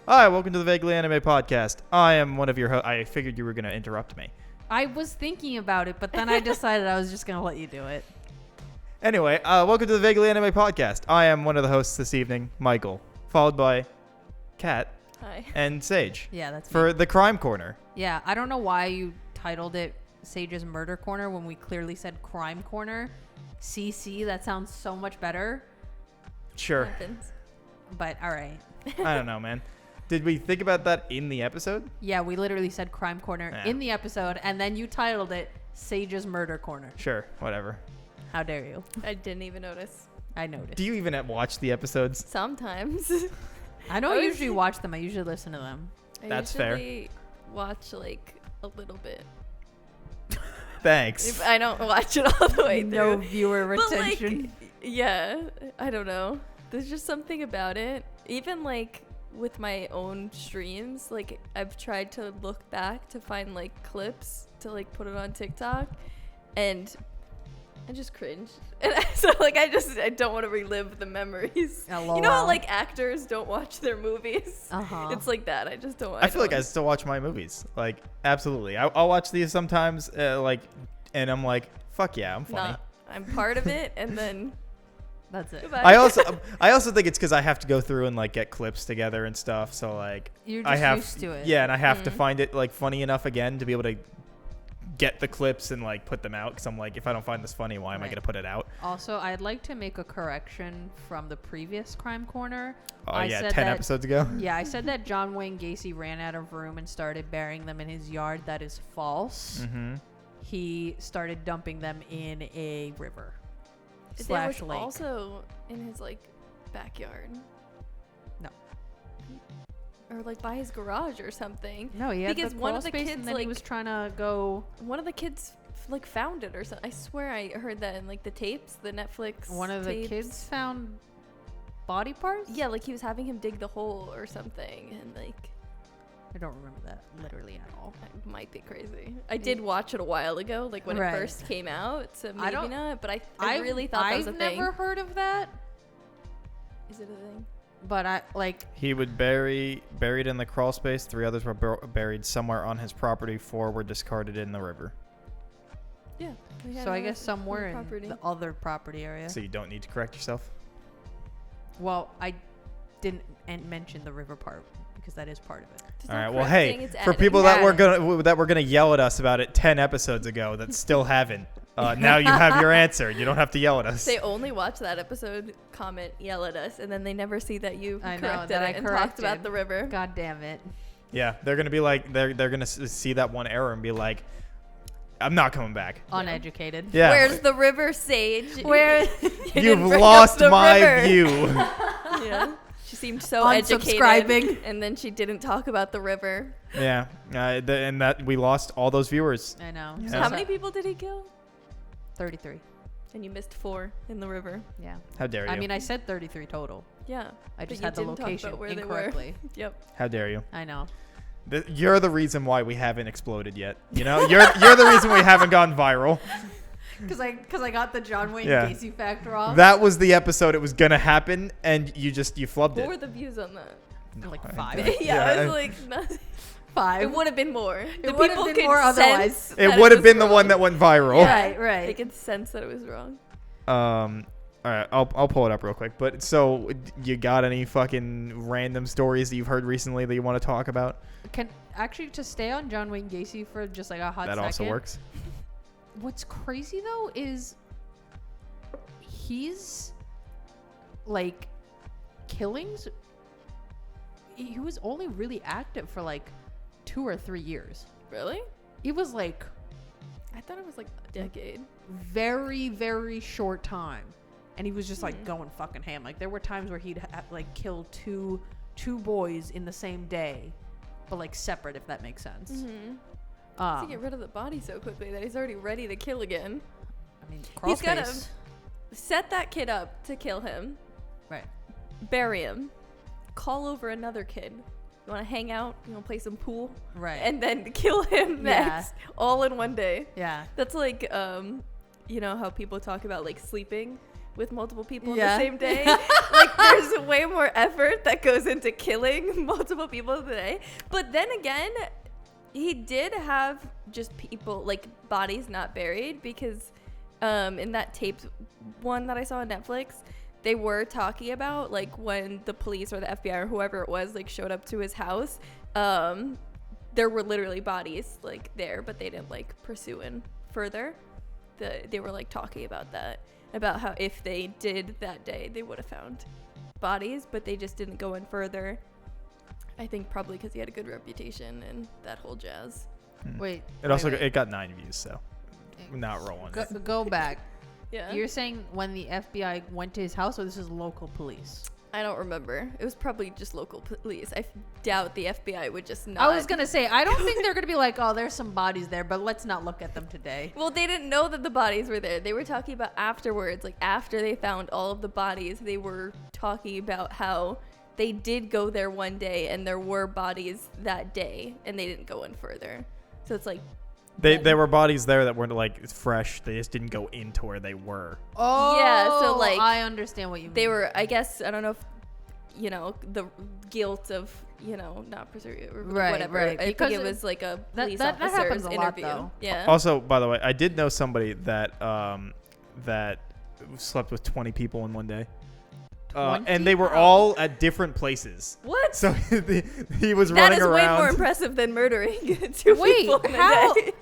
Hi, welcome to the Vaguely Anime Podcast. I am one of your hosts. I figured you were going to interrupt me. I was thinking about it, but then I decided I was just going to let you do it. Anyway, welcome to the Vaguely Anime Podcast. I am one of the hosts this evening, Michael, followed by Kat Hi. and Sage Yeah, that's for me. the Crime Corner. Yeah, I don't know why you titled it Sage's Murder Corner when we clearly said Crime Corner. CC, that sounds so much better, Sure. Happens. but all right. I don't know, man. Did we think about that in the episode? Yeah, we literally said Crime Corner Yeah. in the episode, and then you titled it Sage's Murder Corner. Sure, whatever. How dare you? I didn't even notice. I noticed. Do you even watch the episodes? Sometimes. I don't I was- usually watch them. I usually listen to them. That's I fair. usually watch like a little bit. Thanks. If I don't watch it all the way through. No viewer But, retention. like, yeah, I don't know. There's just something about it. Even like with my own streams, like I've tried to look back to find like clips to like put it on TikTok, and I just cringe. And so like I don't want to relive the memories. You know how LOL. like actors don't watch their movies? Uh-huh. It's like that. I just don't. I feel like I still watch my movies. Like, absolutely. I'll watch these sometimes, and I'm like, fuck yeah, I'm funny. I'm part of it, and then That's it. goodbye. I also think it's because I have to go through and like get clips together and stuff. So like You're I just have used to it. yeah, and I have to find it like funny enough again to be able to get the clips and like put them out. Because I'm like, if I don't find this funny, why am I Right. gonna put it out? Also, I'd like to make a correction from the previous Crime Corner. Oh I yeah, said 10 that- episodes ago. Yeah, I said that John Wayne Gacy ran out of room and started burying them in his yard. That is false. Mm-hmm. He started dumping them in a river There was / lake. also in his like backyard. No. Or like by his garage or something. No, he had Because the one crawl of the space, kids, and then he like- was trying to go. One of the kids like found it or something. I swear I heard that in like the tapes, the Netflix. One of the tapes. kids found body parts. Yeah, like he was having him dig the hole or something, and like I don't remember that literally at all. it might be crazy. I did watch it a while ago, like when Right. it first came out, so I maybe don't- not. But I really thought that was a I've thing. never heard of that, Is it a thing? but I like. He would buried in the crawl space. 3 others were buried somewhere on his property. 4 were discarded in the river. Yeah. we had So I a- guess somewhere in property. the other property area. So you don't need to correct yourself. Well, I didn't mention the river part because that is part of it. It's All not right. Well, correcting, hey, it's for adding. people that were Yeah. gonna yell at us about it 10 episodes ago that still haven't, now you have your answer. You don't have to yell at us. They only watch that episode, comment, yell at us, and then they never see that you I know, corrected that I it and talked about corrected. the river. God damn it. Yeah, they're gonna be like, they're gonna see that one error and be like, I'm not coming back. Uneducated. Yeah. Where's the river, Sage? Where- You didn't You've bring up lost the my river. view. Yeah. She seemed so educated, Unsubscribing. and then she didn't talk about the river. Yeah, and that we lost all those viewers. I know. Yeah. So how many people did he kill? 33. And you missed 4 in the river. Yeah. How dare you? I mean, I said 33 total. Yeah. I But just you had the didn't talk location about where they were. incorrectly. Yep. How dare you? I know. You're the reason why we haven't exploded yet. You know, you're the reason we haven't gone viral. Because I got the John Wayne Yeah. Gacy factor off. That was the episode it was gonna happen, and you flubbed What it. were the views on that? like I 5. don't- Yeah, Yeah, it was like nothing. 5. It would have been more. The would have people been could more otherwise. sense It that would have was been the one wrong. that went viral. Yeah. Right, right. They could sense that it was wrong. All right, I'll pull it up real quick. But so, you got any fucking random stories that you've heard recently that you want to talk about? Can actually to stay on John Wayne Gacy for just like a hot That second. also works. What's crazy though is he's like killings. He was only really active for like 2 or 3 years. Really? It was like I thought it was like a decade. very, very short time, and he was just like going fucking ham. Like there were times where he'd like kill two boys in the same day, but like separate, if that makes sense. To get rid of the body so quickly that he's already ready to kill again. I mean, crawl He's gotta space. set that kid up to kill him, Right. bury him, call over another kid. You want to hang out? You want to play some pool? Right. And then kill him Yeah. next, all in one day. Yeah. That's like, you know how people talk about like sleeping with multiple people Yeah. on the same day. Like, there's way more effort that goes into killing multiple people in the day. But then again, he did have just people, like, bodies not buried, because in that taped one that I saw on Netflix, they were talking about, like, when the police or the FBI or whoever it was, like, showed up to his house, there were literally bodies, like, there, but they didn't, like, pursue in further. They were, like, talking about that, about how if they did that day, they would have found bodies, but they just didn't go in further. I think probably because he had a good reputation and that whole jazz. Wait. It got 9 views, so not rolling. Go back. Yeah. You're saying when the FBI went to his house, or this is local police? I don't remember. It was probably just local police. I doubt the FBI would just not. I was gonna say, I don't think they're gonna be like, oh, there's some bodies there, but let's not look at them today. Well, they didn't know that the bodies were there. They were talking about afterwards, like after they found all of the bodies, they were talking about how they did go there one day and there were bodies that day and they didn't go in further. So it's like, There were bodies there that weren't like fresh. They just didn't go into where they were. Oh, Yeah, so, like, I understand what you mean. they were, I guess, I don't know if, you know, the guilt of, you know, not pursuing or Right, whatever. right. I Because think it was like a that- police that officer's happens a lot, interview. though. Yeah. Also, by the way, I did know somebody that that slept with 20 people in one day. 20? And they were Wow. all at different places. What? So he was That running is way around. more impressive than murdering two Wait, people in how- a day.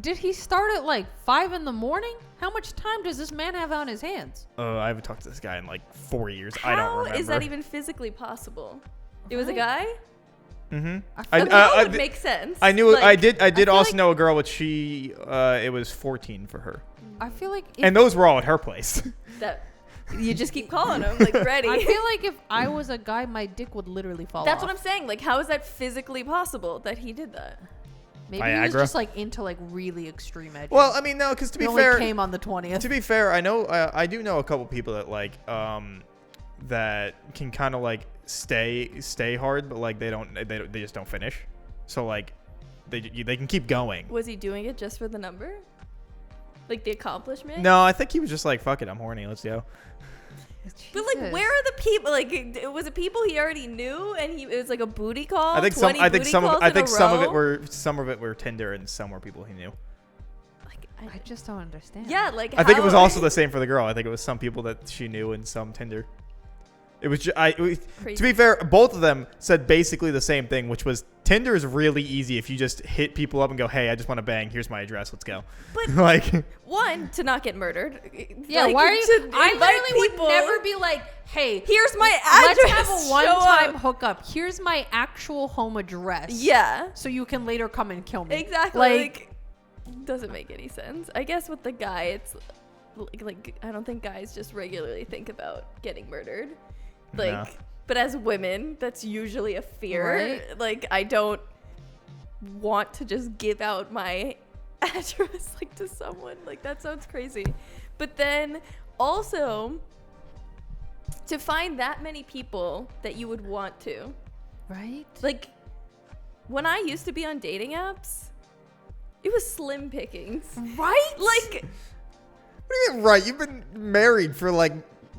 Did he start at like 5 in the morning? How much time does this man have on his hands? I haven't talked to this guy in like 4 years. I don't remember. How is that even physically possible? It was a Right. guy? Mm-hmm. I But that would make sense. I knew. Like, I did feel also like- know a girl, but she. It was 14 for her, I feel like if, and those were all at her place. That you just keep calling him like ready. I feel like if I was a guy, my dick would literally fall That's off. what I'm saying. Like, how is that physically possible that he did that? Maybe he was Viagra? just like into like really extreme edges. Well, I mean, no, because to he be only fair, came on the 20th. to be fair, I know I do know a couple people that like that can kind of like stay hard, but like they just don't finish. So like they can keep going. Was he doing it just for the number? Like the accomplishment? No, I think he was just like, fuck it, I'm horny, let's go. But like, Jesus. where are the people? Like, was it people he already knew, and it was like a booty call? I think 20 some booty calls of in a row? some of it were Tinder and some were people he knew. Like, I just don't understand. yeah, like I think it was how- also the same for the girl. I think it was some people that she knew and some Tinder. It was to Crazy. be fair, both of them said basically the same thing, which was Tinder is really easy if you just hit people up and go, "Hey, I just want to bang. Here's my address. Let's go." But like, one, to not get murdered. Yeah, Like, why are you? to I invite literally people- would never be like, hey, Here's my address. let's have a show one-time up. hookup. Here's my actual home address. Yeah, So you can later come and kill me. exactly. Like, doesn't make any sense. I guess with the guy, it's like I don't think guys just regularly think about getting murdered. Like, No. but as women, that's usually a fear. Right. Like, I don't want to just give out my address like to someone. Like, that sounds crazy. But then also to find that many people that you would want to, Right? like, when I used to be on dating apps, it was slim pickings. Right? Like, what do you mean, right? You've been married for like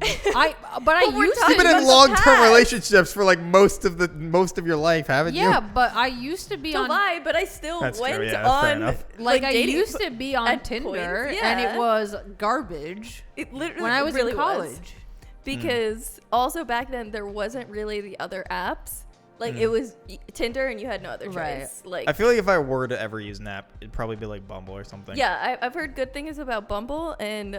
I But we're used talking you've been to. in about the long-term past. relationships for like most of your life, haven't you? Yeah, but I used to be to on. lie, but I still That's went true, yeah, that's fair on enough. Like I dating used to be on at Tinder, points, and yeah. it was garbage It literally when I was really in college. because also back then there wasn't really the other apps. Like it was Tinder and you had no other choice. Right. Like I feel like if I were to ever use an app, it'd probably be like Bumble or something. yeah, I've heard good things about Bumble and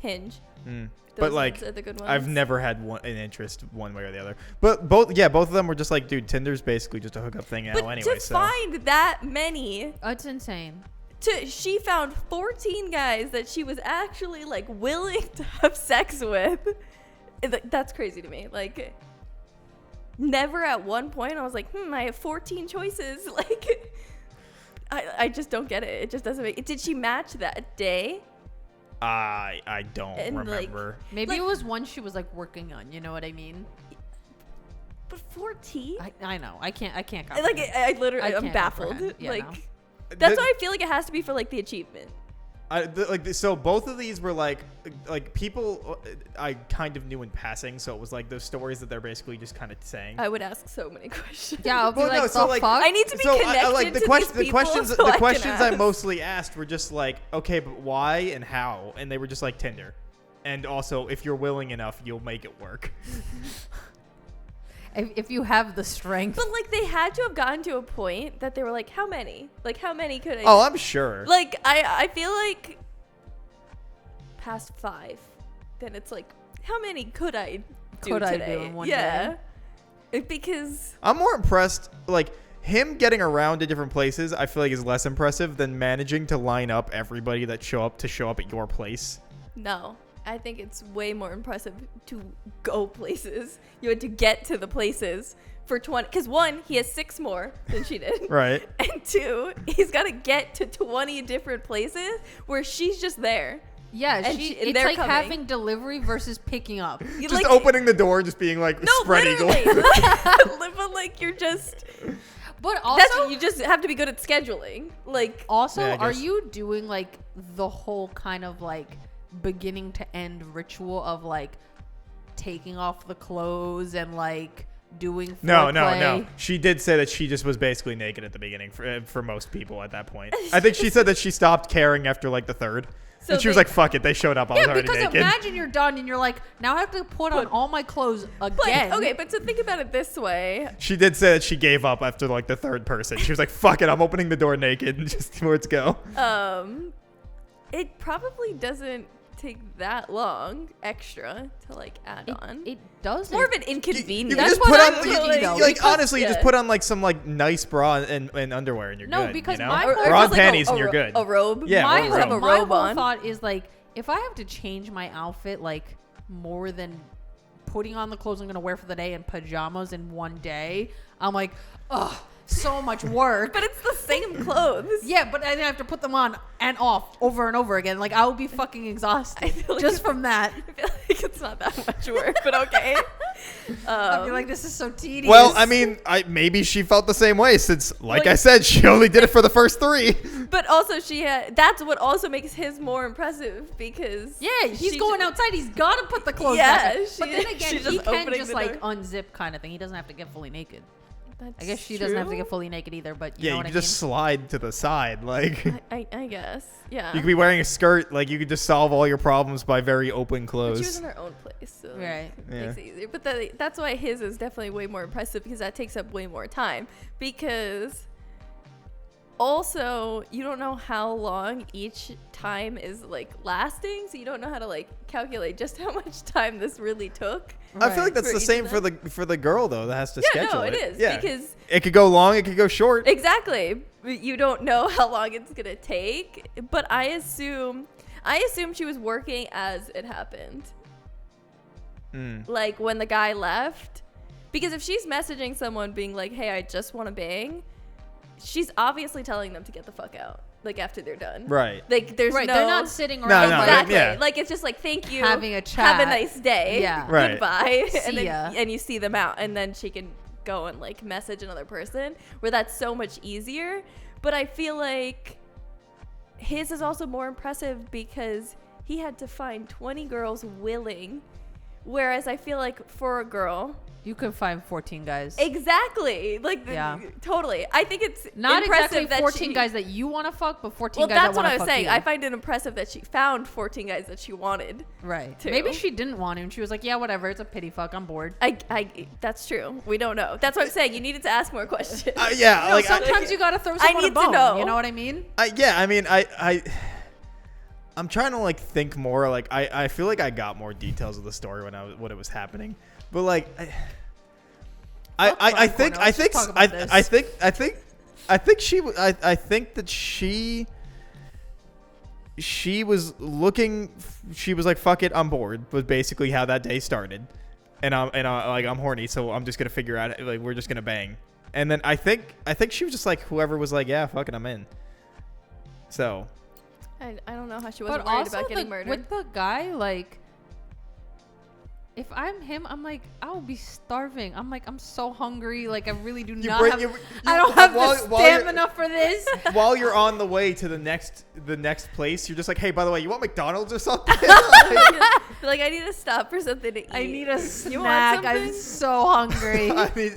Hinge. Mm. Those But like, ones are the good I've ones. never had an interest one way or the other. But both of them were just like, dude, Tinder's basically just a hookup thing now But anyway. to So find that many, It's insane. she found 14 guys that she was actually like willing to have sex with. That's crazy to me. Like, never at one point I was like, I have 14 choices. Like, I just don't get it. It just doesn't make. Did she match that day? I don't And, like, remember. Maybe Like- it was one she was like working on. You know what I mean? But 14? I know. I can't. Like, comprehend. I literally, I I'm can't baffled. comprehend. Yeah, like, no. that's The- why I feel like it has to be for like the achievement. So both of these were like people I kind of knew in passing. So it was like those stories that they're basically just kind of saying. I would ask so many questions. Yeah, I'll be Well, like, no, the so, like, fuck? I need to be So connected like to these people questions so I the can questions I ask. mostly asked were just like, okay, but why and how, and they were just like Tinder, and also if you're willing enough, you'll make it work. If you have the strength. But like they had to have gotten to a point that they were like, how many? Like how many could I? Oh, I'm sure. Like I feel like past 5, then it's like, how many could I do Could I do today? in one yeah. Because I'm more impressed, like, him getting around to different places, I feel like is less impressive than managing to line up everybody that show up at your place. no, I think it's way more impressive to go places. You had to get to the places for 20, because 1, he has 6 more than she did. Right. And 2, he's got to get to 20 different places where she's just there. Yeah, And it's they're like coming. having delivery versus picking up. You, Just like, opening the door, just being like, No, spread eagle. literally. But like you're just But also, you just have to be good at scheduling. Like also, Yeah, I are guess. you doing like the whole kind of like beginning to end ritual of like taking off the clothes and like doing No. foreplay? She did say that she just was basically naked at the beginning for most people at that point. I think she said that she stopped caring after like the 3rd. So And she was they- like, fuck it. They showed up. I was Yeah, already because naked. imagine you're done and you're like, now I have to put on all my clothes again. But, okay, but to think about it this way, She did say that she gave up after like the 3rd person. She was like, fuck it. I'm opening the door naked and just let's go. it probably doesn't take that long extra to like add on. It does. It's more of an inconvenience. You can That's just what put I'm on, thinking, though, like, because- honestly, you just yeah. put on like some like nice bra and underwear and you're No, good. because you know? my Or whole- Or on just, like, panties and you're ro- good. A robe. Yeah, my or a whole, robe. Have a my robe whole on. thought is like, if I have to change my outfit like more than putting on the clothes I'm gonna wear for the day and pajamas in one day, I'm like, ugh, so much work. But it's the same clothes. Yeah, but then I have to put them on and off over and over again. Like I will be fucking I exhausted feel like just it's- from that. I feel like it's not that much work, but okay. I'll be like, this is so tedious. Well, I mean, maybe she felt the same way since, like I Like- said, she only did it for the first 3. But also that's what also makes his more impressive because yeah, he's she going ju- outside. He's got to put the clothes Yeah, back on. she- But then again, she's he just can opening just the like door. unzip kind of thing. He doesn't have to get fully naked. That's I guess she doesn't have to true. get fully naked either, but you Yeah, know you what could I mean? just slide to the side. Like, you I guess. Yeah. could be wearing a skirt. Like, you could just solve all your problems by very open But she was clothes. in her own place, so Right. it makes it easier. But that's why his is definitely way more impressive because that takes up way more time. Because also you don't know how long each time is like lasting, so you don't know how to like calculate just how much time this really took. I feel like Right. that's For the each same of for the girl though that has to Yeah, schedule no, it. it is, Yeah, because- it could go long, it could go short. Exactly. You don't know how long it's gonna take, but I assume she was working as it happened. Like when the guy left, because if she's messaging someone being like, "Hey, I just want to bang," she's obviously telling them to get the fuck out. Like after they're done, Right. Like there's Right, no. they're not sitting No, around no, like, Exactly. yeah. Like it's just like thank you, Having a have chat. a nice day, Yeah. Right. goodbye, See and then ya. and you see them out, and then she can go and like message another person, where that's so much easier. But I feel like his is also more impressive because he had to find 20 girls willing, whereas I feel like for a girl. You can find 14 guys. Exactly. Like, Yeah. totally. I think it's Not impressive exactly that 14 she, guys that you want to fuck, but 14 Well, guys that that's what want I to was fuck saying. you. I find it impressive that she found 14 guys that she wanted. Right. too. Maybe she didn't want him. She was like, yeah, whatever. It's a pity fuck. I'm bored. That's true. We don't know. That's what I'm saying. You needed to ask more questions. Yeah, No, like sometimes you got to throw I someone a need to bone. know. You know what I mean? I mean, I'm trying to like think more. Like, I feel like I got more details of the story when it was happening, but like, I think Let's just talk about this. I think that she was looking. She was like, "Fuck it, I'm bored." Was basically how that day started, and I'm horny, so I'm just gonna figure out like we're just gonna bang. And then I think she was just like whoever was like, "Yeah, fuck it, I'm in." So I don't know how she wasn't But worried also about getting murdered. with the guy, like, If I'm him, I'm like, I will be starving. I'm like, I'm so hungry. Like, I really do You not bring- have. you- I you- don't have while- the while you're- stamina for this. While you're on the way to the next place, you're just like, hey, by the way, you want McDonald's or something? Like, Like, I need to stop for something to eat. I need a You want snack. I'm something? so hungry.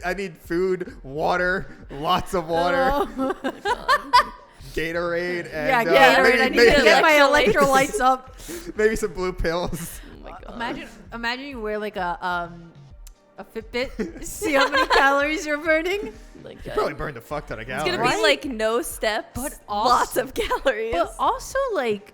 I need food, water, lots of water, Oh. Gatorade, Yeah, and Gatorade. I need to get my electrolytes. electrolytes up. maybe some blue pills. Oh my god. Imagine you wear like a Fitbit. See how many calories you're burning. Like, Probably burned a fuck ton of it's calories. gonna Right? be like no steps, But lots also- of calories. But also like,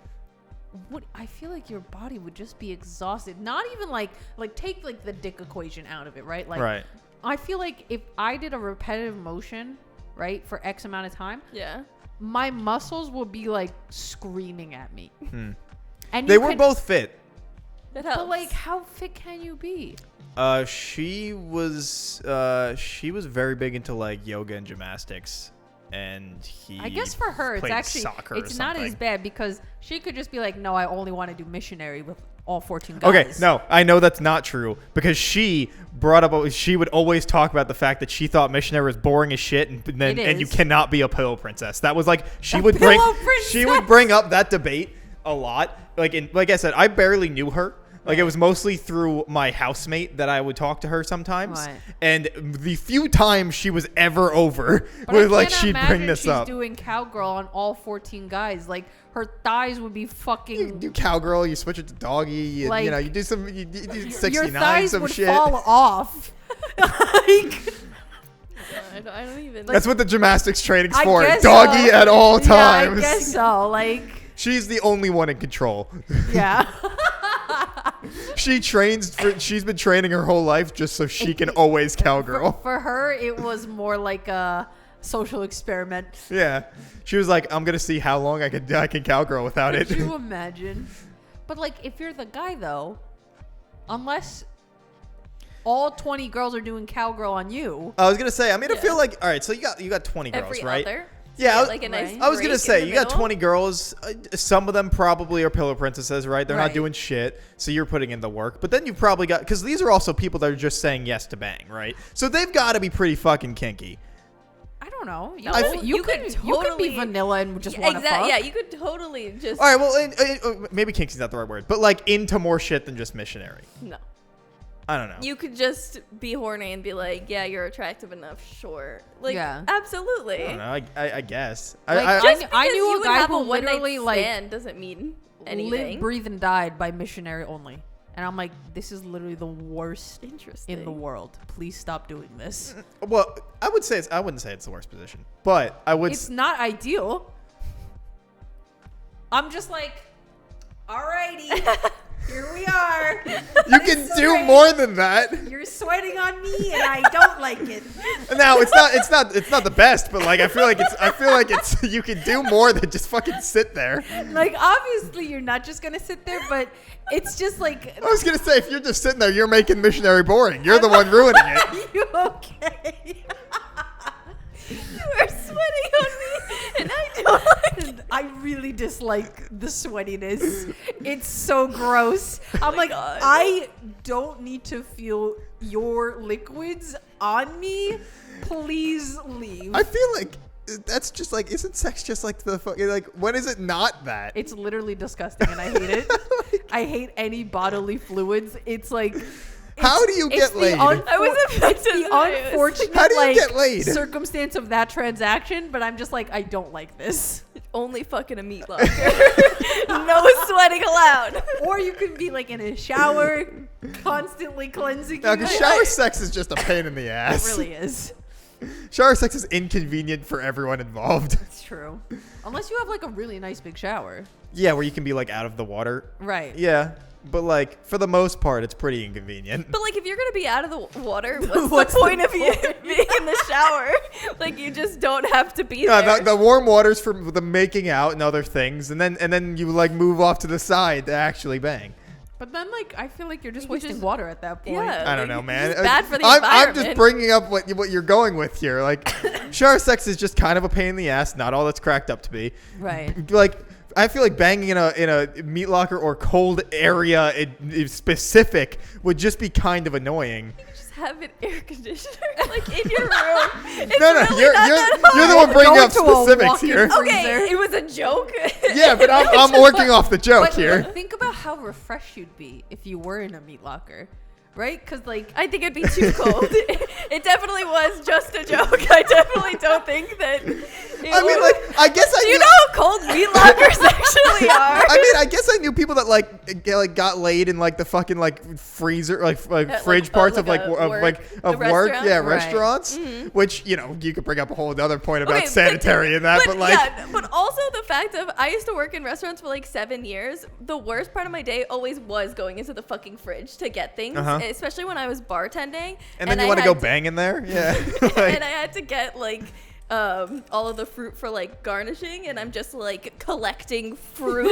what I feel like your body would just be exhausted. Not even like take like the dick equation out of it, right? Like, Right. I feel like if I did a repetitive motion, right, for X amount of time, yeah. my muscles would be like screaming at me. And They you were can- both fit. That helps. But like, how fit can you be? She was very big into like yoga and gymnastics, and he. I guess for her, it's played actually soccer or it's not as something. bad because she could just be like, no, I only want to do missionary with all 14 guys. Okay, no, I know that's not true because she brought up. She would always talk about the fact that she thought missionary was boring as shit, and you is. cannot be a pillow princess. That was like she A would bring pillow she would princess? bring up that debate a lot. Like I said, I barely knew her. Like it was mostly through my housemate that I would talk to her sometimes, Right. and the few times she was ever over But was I like can't she'd imagine bring this she's up. doing cowgirl on all 14 guys. Like her thighs would be You fucking. do cowgirl, you switch it to doggy, you Like, know, you do some, you do Your 69, thighs some would shit. fall off. Like, I don't even. That's what the gymnastics training's I for. guess Doggy so. at all times. Yeah, I guess so. Like, She's the only one in control. yeah. She's been training her whole life just so she can always cowgirl. For her, it was more like a social experiment. Yeah. She was like, I'm gonna see how long I can cowgirl without it. Could you imagine? But like, if you're the guy though, unless all 20 girls are doing cowgirl on you, I was gonna say, I mean, I Yeah. feel like, all right, so you got 20 girls, every right? other. Yeah, I was- like a nice. Right. I was gonna break say in you the got middle. 20 girls. Some of them probably are pillow princesses, right? They're not Right. doing shit, so you're putting in the work. But then you probably got because these are also people that are just saying yes to bang, right? So they've got to be pretty fucking kinky. I don't know. You, I could, feel- you, could, you could be totally- vanilla and just want to Exactly. fuck. Yeah, you could totally just. All right, well, maybe kinky's not the right word, but like into more shit than just missionary. No. I don't know. You could just be horny and be like, yeah, you're attractive enough, sure. Like, Yeah. absolutely. I don't know. I guess. Like, I, I Just knew because a you would guy have who a one-night literally, like, stand doesn't mean anything. lived, breathed, and died by missionary only. And I'm like, this is literally the worst Interesting. in the world. Please stop doing this. well, I wouldn't say it's the worst position, but I would. It's not ideal. I'm just like, alrighty, here we are. you can so do great. more than that. You're sweating on me, and I don't like it. Now it's not the best, but like I feel like it's you can do more than just fucking sit there. Like, obviously, you're not just gonna sit there, but it's just like, I was gonna say if you're just sitting there, you're making missionary boring. You're the one ruining it. are you okay? You are sweating on me, and I don't like it. I really dislike the sweatiness. It's so gross. I'm like, God. I don't need to feel your liquids on me. Please leave. I feel like that's just like isn't sex just like the fucking like when is it not that? It's literally disgusting, and I hate it. I hate any bodily fluids. It's like. How do you it's get the laid? I was it's about to the say this. unfortunate How do you like, get laid? circumstance of that transaction, but I'm just like, I don't like this. Only fucking a meat locker. No sweating allowed. Or you can be like in a shower, constantly cleansing. Now, you. because shower sex is just a pain in the It ass. really is. Shower sex is inconvenient for everyone involved. It's true. Unless you have like a really nice big shower. Yeah, where you can be like out of the water. Right. Yeah, but like for the most part, it's pretty inconvenient. But like, if you're gonna be out of the water, What's what's the the point of you point? being in the shower? Like, you just don't have to be Yeah, there. the warm water's for the making out and other things, and then you like move off to the side to actually bang. But then like I feel like you're just You wasting just- water at that point. Yeah. I don't know, man. It's bad for the I'm just environment. bringing up what you're going with here. Like, shower sex is just kind of a pain in the ass. Not all that's cracked up to be. Right. Like, I feel like banging in a meat locker or cold area specific would just be kind of annoying. Just have an air conditioner like in your room. It's No, really you're not that you're the hard. one bringing Go up to a specifics walk-in here. freezer. Okay, it was a joke. Yeah, but I'm working off the joke But here. think about how refreshed you'd be if you were in a meat locker, right? Because like I think it'd be too cold. It definitely was just a joke. I definitely don't think that. I mean, like, I guess I do you knew. know how cold meat lockers actually are? I mean, I guess I knew people that got laid in like the fucking like freezer, like fridge like, parts like of a work- of the work, restaurant? yeah, Right. restaurants. Which you could bring up a whole other point about Okay, sanitary and that, but like, yeah, but also the fact of I used to work in restaurants for like 7 years. The worst part of my day always was going into the fucking fridge to get things, especially when I was bartending. and then you I want to had go bang in there, yeah. and I had to get like all of the fruit for like garnishing, and I'm just like collecting fruit,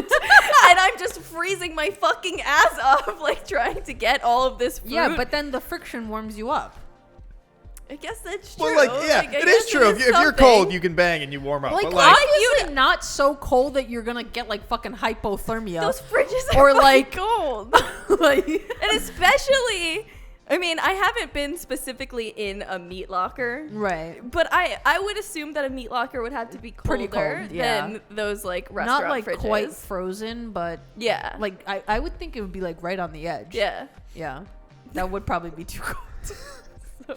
and I'm just freezing my fucking ass off, like trying to get all of this fruit. yeah, but then the friction warms you up. I guess that's true. Well, like, yeah, Like, I it guess is true. If you're something. cold, you can bang and you warm up. Like, but like, obviously not so cold that you're gonna get like fucking hypothermia. Those fridges Or, are like- cold. like, And especially, I mean, I haven't been specifically in a meat locker. right. But I would assume that a meat locker would have to be colder Pretty cold, yeah. than those like restaurant Not like fridges. quite frozen, but Yeah. like I would think it would be like right on the edge. yeah. Yeah. That would probably be too cold. So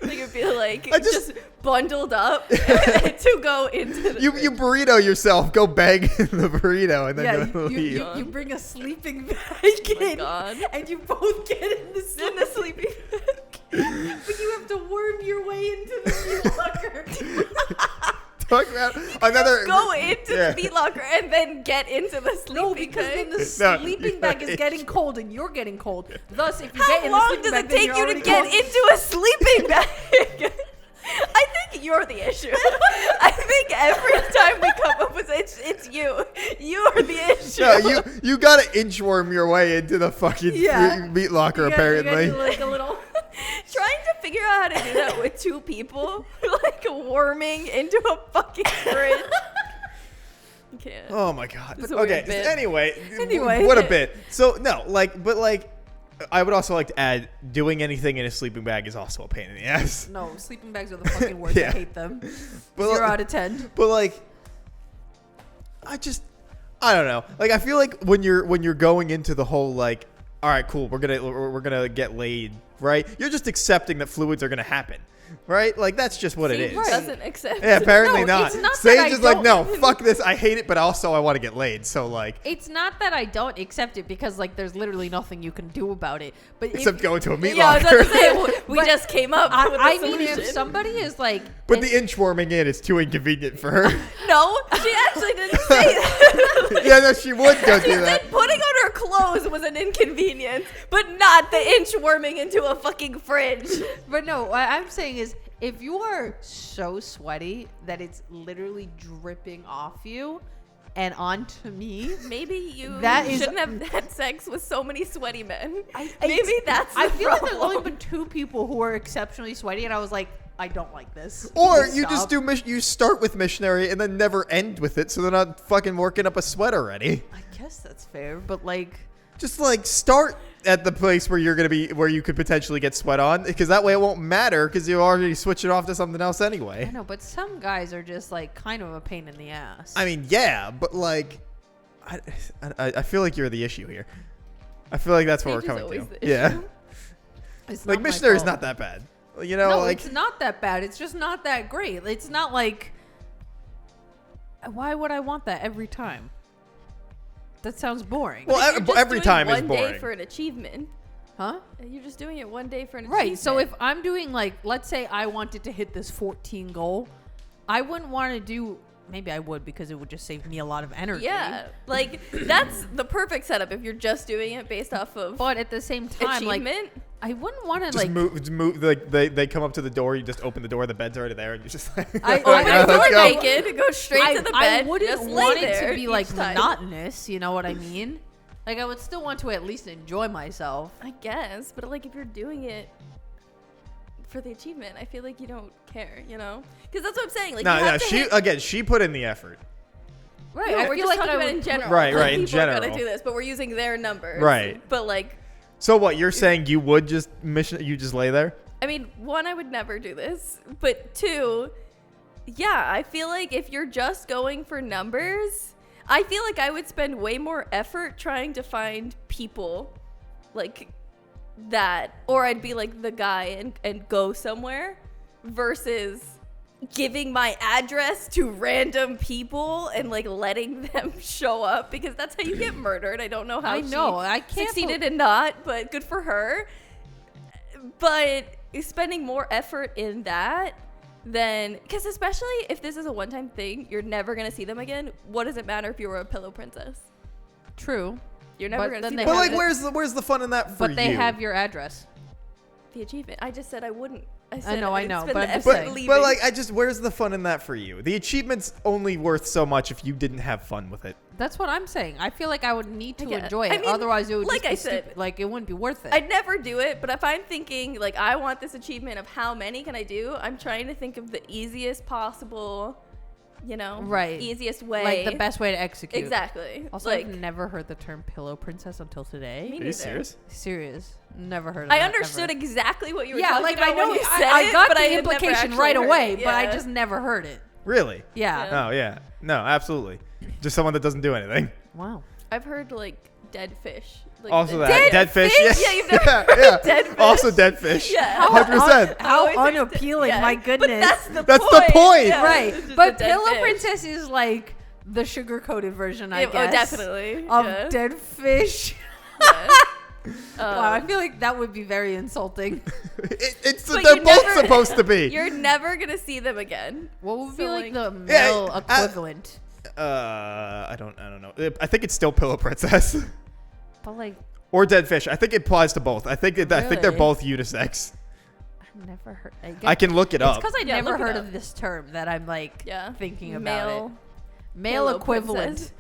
I think it'd be like I just, just- bundled up to go into the you burrito yourself, go bang in the burrito, and then Yeah, go you, leave. you bring a sleeping bag Oh my in, God. and you both get in the sleeping bag. But you have to worm your way into the meat locker. Talk about another. go into Yeah. the meat locker and then get into the sleeping No, because bag. then the No, sleeping bag is getting cold and you're getting cold. Thus, if you How get in the long sleeping does bag, it then take you're you to already get cold. into a sleeping bag? I think you're the issue. I think every time we come up with it's you. You are the issue. No, you gotta inchworm your way into the fucking Yeah. meat locker, You gotta- you gotta apparently. do, like a little. Trying to figure out how to do that with two people, like worming into a fucking fridge. You can't. Oh my god. It's a weird Okay. bit. Anyway, what a bit. So no, but I would also like to add, doing anything in a sleeping bag is also a pain in the ass. No, sleeping bags are the fucking worst. Yeah. I hate them. But 0 out of 10. But like, I don't know. Like, I feel like when you're going into the whole like, all right, cool, we're gonna get laid, right? You're just accepting that fluids are gonna happen, right? Like that's just what it Sage is. Right. doesn't accept. Yeah, apparently No, not. it's not that Sage I is like, no, don't- fuck this. I hate it, but also I want to get laid. So like, It's not that I don't accept it because like there's literally nothing you can do about it. But if- except go into a meat Yeah, I was locker. about to say we But just came up with I a mean, solution. if somebody is like, But and- the inchworming in is too inconvenient for her. No, she actually didn't say that. Yeah, no, she would go She do said that. putting on her clothes was an inconvenience, but not the inchworming into a fucking fridge. But no, what I'm saying is, if you are so sweaty that it's literally dripping off you and onto me, Maybe you That is- shouldn't have had sex with so many sweaty men. I- Maybe that's the I feel like there's problem. only been 2 people who are exceptionally sweaty, and I was like, I don't like this. Or Please you just stop. you start with missionary and then never end with it, so they're not fucking working up a sweat already. I guess that's fair, but like, Just like start at the place where where you could potentially get sweat on, because that way it won't matter because you already switch it off to something else I anyway. know, but some guys are just like kind of a pain in the ass. I mean, yeah, but like, I feel like you're the issue here. I feel like that's what Sage is we're coming always to. the Yeah, issue. It's like not my missionary's fault. not that bad. You know, No, like it's not that bad. It's just not that great. It's not like. Why would I want that every time? That sounds boring. Well, You're just every doing time is one day boring. for an achievement. Huh? You're just doing it one day for an Right. So if achievement. I'm doing like, let's say I wanted to hit this 14 goal, I wouldn't want to do. Maybe I would because it would just save me a lot of energy. yeah, like that's the perfect setup if you're just doing it based off of But at the same time, like, achievement. I wouldn't want to just like. move. Like they come up to the door, you just open the door, the bed's already there, and you just like, I- Open I- the door let's go. naked, go straight to the bed. I wouldn't just lay want it there to be each like time. monotonous. You know what I mean? Like I would still want to at least enjoy myself. I guess, but like if you're doing it for the achievement, I feel like you don't care, you know? Because that's what I'm saying. Like, No, you no, have to she hit- she put in the effort. Right. No, I we're feel just like talking I about in would- general. Right, Like, right, in people are gonna general. do this, but we're using their numbers. Right. But like, So what? You're saying you would just you just lay there? I mean, one, I would never do this, but two, yeah, I feel like if you're just going for numbers, I feel like I would spend way more effort trying to find people like that, or I'd be like the guy and go somewhere versus giving my address to random people and like letting them show up, because that's how you get murdered. I don't know how I know. I can't succeeded in not, but good for her. But spending more effort in that than, because especially if this is a one-time thing, you're never gonna see them again. What does it matter if you were a pillow princess? True. You're never But gonna then see they them But have like, again. where's the fun in that for But they you? have your address. The achievement. I just said I wouldn't. I said know, I I'd know, spend but the I'm just effort saying. leaving. But like, where's the fun in that for you? The achievement's only worth so much if you didn't have fun with it. That's what I'm saying. I feel like I would need to I get it. enjoy I it. mean, Otherwise, it would like just be I said, stupid. Like, it wouldn't be worth it. I'd never do it, but if I'm thinking like I want this achievement of how many can I do, I'm trying to think of the easiest possible, Right. easiest way. like, the best way to execute. Exactly. Also, like, I've never heard the term pillow princess until today. Me Are you neither. serious? Serious. Never heard of I that, understood ever. exactly what you were Yeah, talking like, about I know. when you said I it, got but I the had never implication actually right heard away, it. but I Yeah. just never heard it. Really? Yeah. Yeah. Oh yeah. No, absolutely. Just someone that doesn't do anything. Wow. I've heard like dead fish. Like, Also the- that dead fish. fish? Yeah, you've never yeah, heard yeah. dead fish? Also dead fish. Yeah. 100%. How Always there's unappealing, yeah. my But goodness. that's the That's the point. point. Yeah, Right. it's just But a dead Pillow fish. Princess is like the sugar-coated version, I Yeah, guess. Oh, definitely. Of yeah. dead fish. Yeah. Wow, I feel like that would be very insulting. It's But they're you're both never- supposed to be. You're never gonna see them again. What would So, be like the Yeah, male equivalent? I don't know. I think it's still Pillow Princess But like, or Dead Fish. I think it applies to both. I think they're Really? both unisex. I've never heard. I can look it It's up. because I Yeah, never look it heard up. of this term that I'm like Yeah. thinking about Male. it. Male Pillow equivalent princess.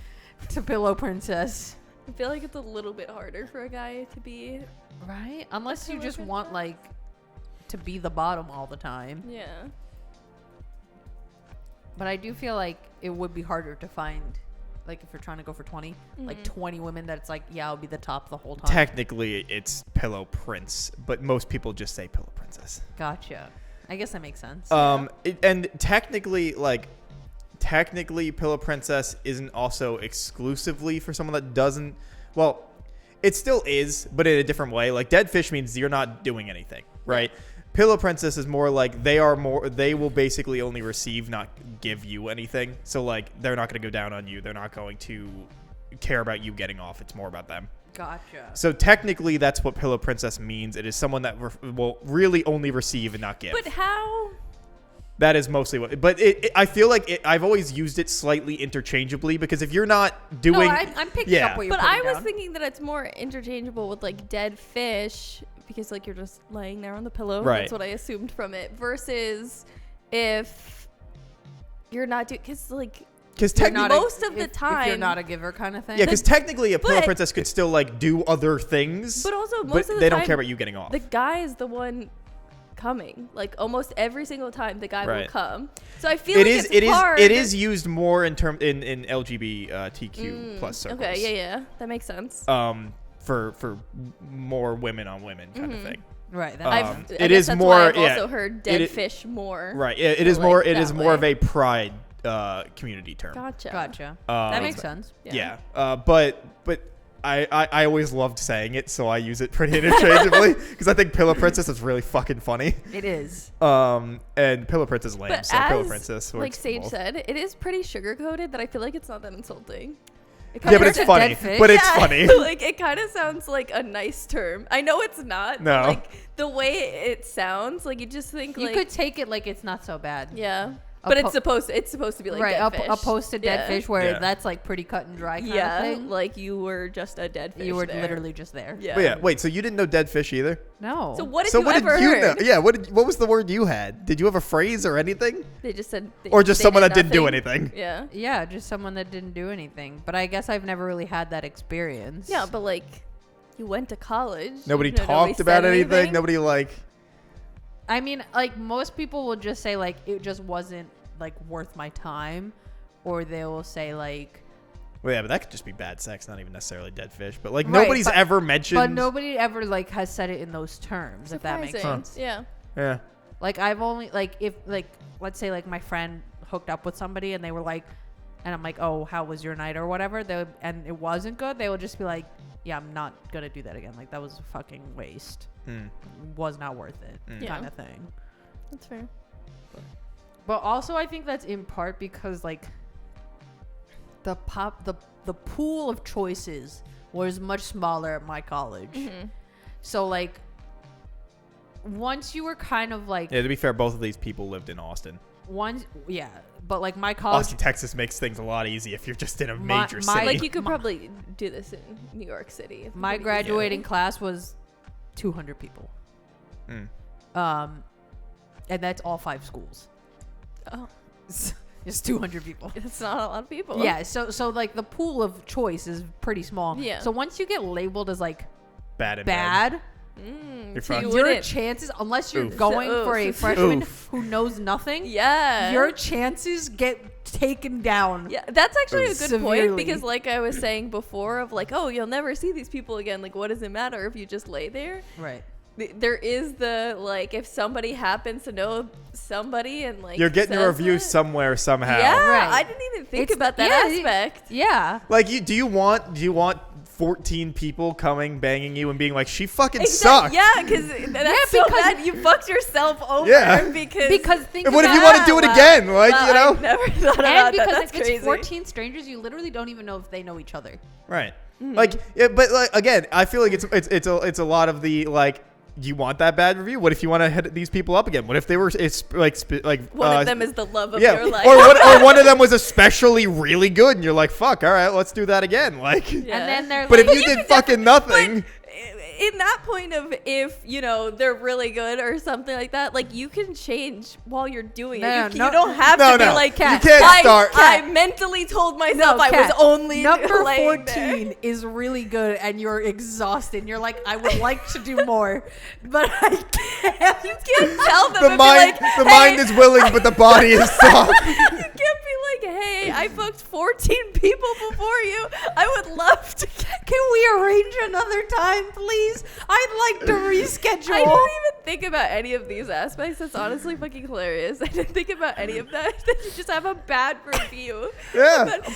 to Pillow Princess. I feel like it's a little bit harder for a guy to be. Right? Unless you Pillow just princess? want like to be the bottom all the time. Yeah. But I do feel like it would be harder to find, like if you're trying to go for 20, like 20 women that's like, yeah, I'll be the top the whole time. Technically, it's Pillow Prince, but most people just say Pillow Princess. Gotcha. I guess that makes sense. And technically, Pillow Princess isn't also exclusively for someone that doesn't. Well, it still is, but in a different way. Like Dead Fish means you're not doing anything, right? Pillow Princess is more like they will basically only receive, not give you anything. So like they're not going to go down on you. They're not going to care about you getting off. It's more about them. Gotcha. So technically, that's what Pillow Princess means. It is someone that will really only receive and not give. But how? That is mostly what. But I feel like I've always used it slightly interchangeably because if you're not doing, No, I'm picking up what you're But putting I was down. thinking that it's more interchangeable with like dead fish because like you're just laying there on the pillow. Right. That's what I assumed from it. Versus if you're not doing, because like because You're technically, not a- most of the if time- you're not a giver kind of thing. yeah, because technically a Pillow but- Princess could still like do other things, But also most but of the they time, don't care about you getting off. the guy is the one coming. Like almost every single time, the guy will Right. come. So I feel It like is. it's hard. It is used more in LGBTQ plus circles. Okay, yeah, that makes sense. For more women on women kind Mm-hmm. of thing. right. That I it guess is that's more- Why I've yeah. also heard dead It- fish more. Right. It So, is more. like, It is that more of way. a pride community term. Gotcha. gotcha. Um, That makes sense. Yeah. But I always loved saying it, so I use it pretty interchangeably because I think Pillow Princess is really fucking funny. It is. And Pillow Princess is lame, But so Pillow as, Princess works like for Sage both. said, it is pretty sugar coated that I feel like it's not that insulting. It Yeah, but kinda it's Dead funny. fish? But it's Yeah, funny. like it kind of sounds like a nice term. I know it's not. No. But, like the way it sounds, like you just think You like could take it like it's not so bad. yeah. But po- it's supposed to be like right. dead fish. Opposed to dead Yeah. fish where Yeah. that's like pretty cut and dry kind Yeah, of thing. like you were just a dead fish. you were there. literally just there. Yeah. But yeah, wait. So you didn't know dead fish either? No. So what did So you what ever did you heard? know? Yeah. What was the word you had? Did you have a phrase or anything? They just said. Or just they someone did that didn't do nothing. anything? Yeah. Yeah, just someone that didn't do anything. But I guess I've never really had that experience. Yeah, but like, you went to college. Nobody you know, talked said about anything. Nobody like. I mean, like most people will just say like it just wasn't like worth my time, or they will say like Well, yeah, but that could just be bad sex, not even necessarily dead fish. But like Right, nobody's but- ever mentioned. But nobody ever like has said it in those terms, if that makes Surprising. sense. Yeah. Yeah. Like I've only like if like let's say like my friend hooked up with somebody and they were like, and I'm like, oh, how was your night or whatever? They would, and it wasn't good. They would just be like, yeah, I'm not gonna do that again. Like that was a fucking waste. Mm. Was not worth it, Yeah. kind of thing. That's fair. But also, I think that's in part because like the pool of choices was much smaller at my college. Mm-hmm. So like once you were kind of like Yeah, to be fair, both of these people lived in Austin. but like my college, Austin, Texas makes things a lot easier if you're just in a My- major my- city. Like you could probably do this in New York City. if my you wanted to. graduating class was 200 people. Mm. And that's all 5 schools. Oh, Just 200 people. it's not a lot of people. Yeah, so like the pool of choice is pretty small. Yeah. So once you get labeled as like Bad and bad, You're So you fucked. your wouldn't. chances, unless you're Oof. going So- for a oof. freshman Oof. who knows nothing, Yeah. your chances get taken down. Yeah, that's actually a good Severely. point because, like I was saying before, of like, oh, you'll never see these people again. Like, what does it matter if you just lay there? Right. There is the like, if somebody happens to know somebody and like You're getting a says review it- somewhere somehow. Yeah, Right. I didn't even think It's- about that yeah, aspect. Yeah. Like do you want 14 people coming banging you and being like, she fucking sucked? Yeah, because that's so because- bad. You fucked yourself over Yeah. because think And what if about you want to do it wow. again? Like, Wow, you know? I've never thought and about because that. That's if it's crazy. 14 strangers, you literally don't even know if they know each other. Right. Mm-hmm. Like, yeah, but like again, I feel like it's a lot of the like. You want that bad review? What if you want to hit these people up again? What if they were One of them is the love of yeah, your life. or one of them was especially really good, and you're like, fuck, all right, let's do that again. Like, Yeah. And then they're but like, if you did fucking nothing, in that point of if they're really good or something like that, like you can change while you're doing No, it. You no. don't have No, to be no. like, You can't start- I mentally told myself I was Kat, only number laying 14 there. is really good, and you're exhausted. You're like, I would like to do more, but I can't. You can't tell them the and mind be like, the hey, mind is willing, but the body is soft. You can't be like, hey, I fucked 14 people before you. I would love to. Can we arrange another time, please? I'd like to reschedule. I didn't even think about any of these aspects. That's honestly fucking hilarious. I didn't think about any of that. You just have a bad review. Yeah. But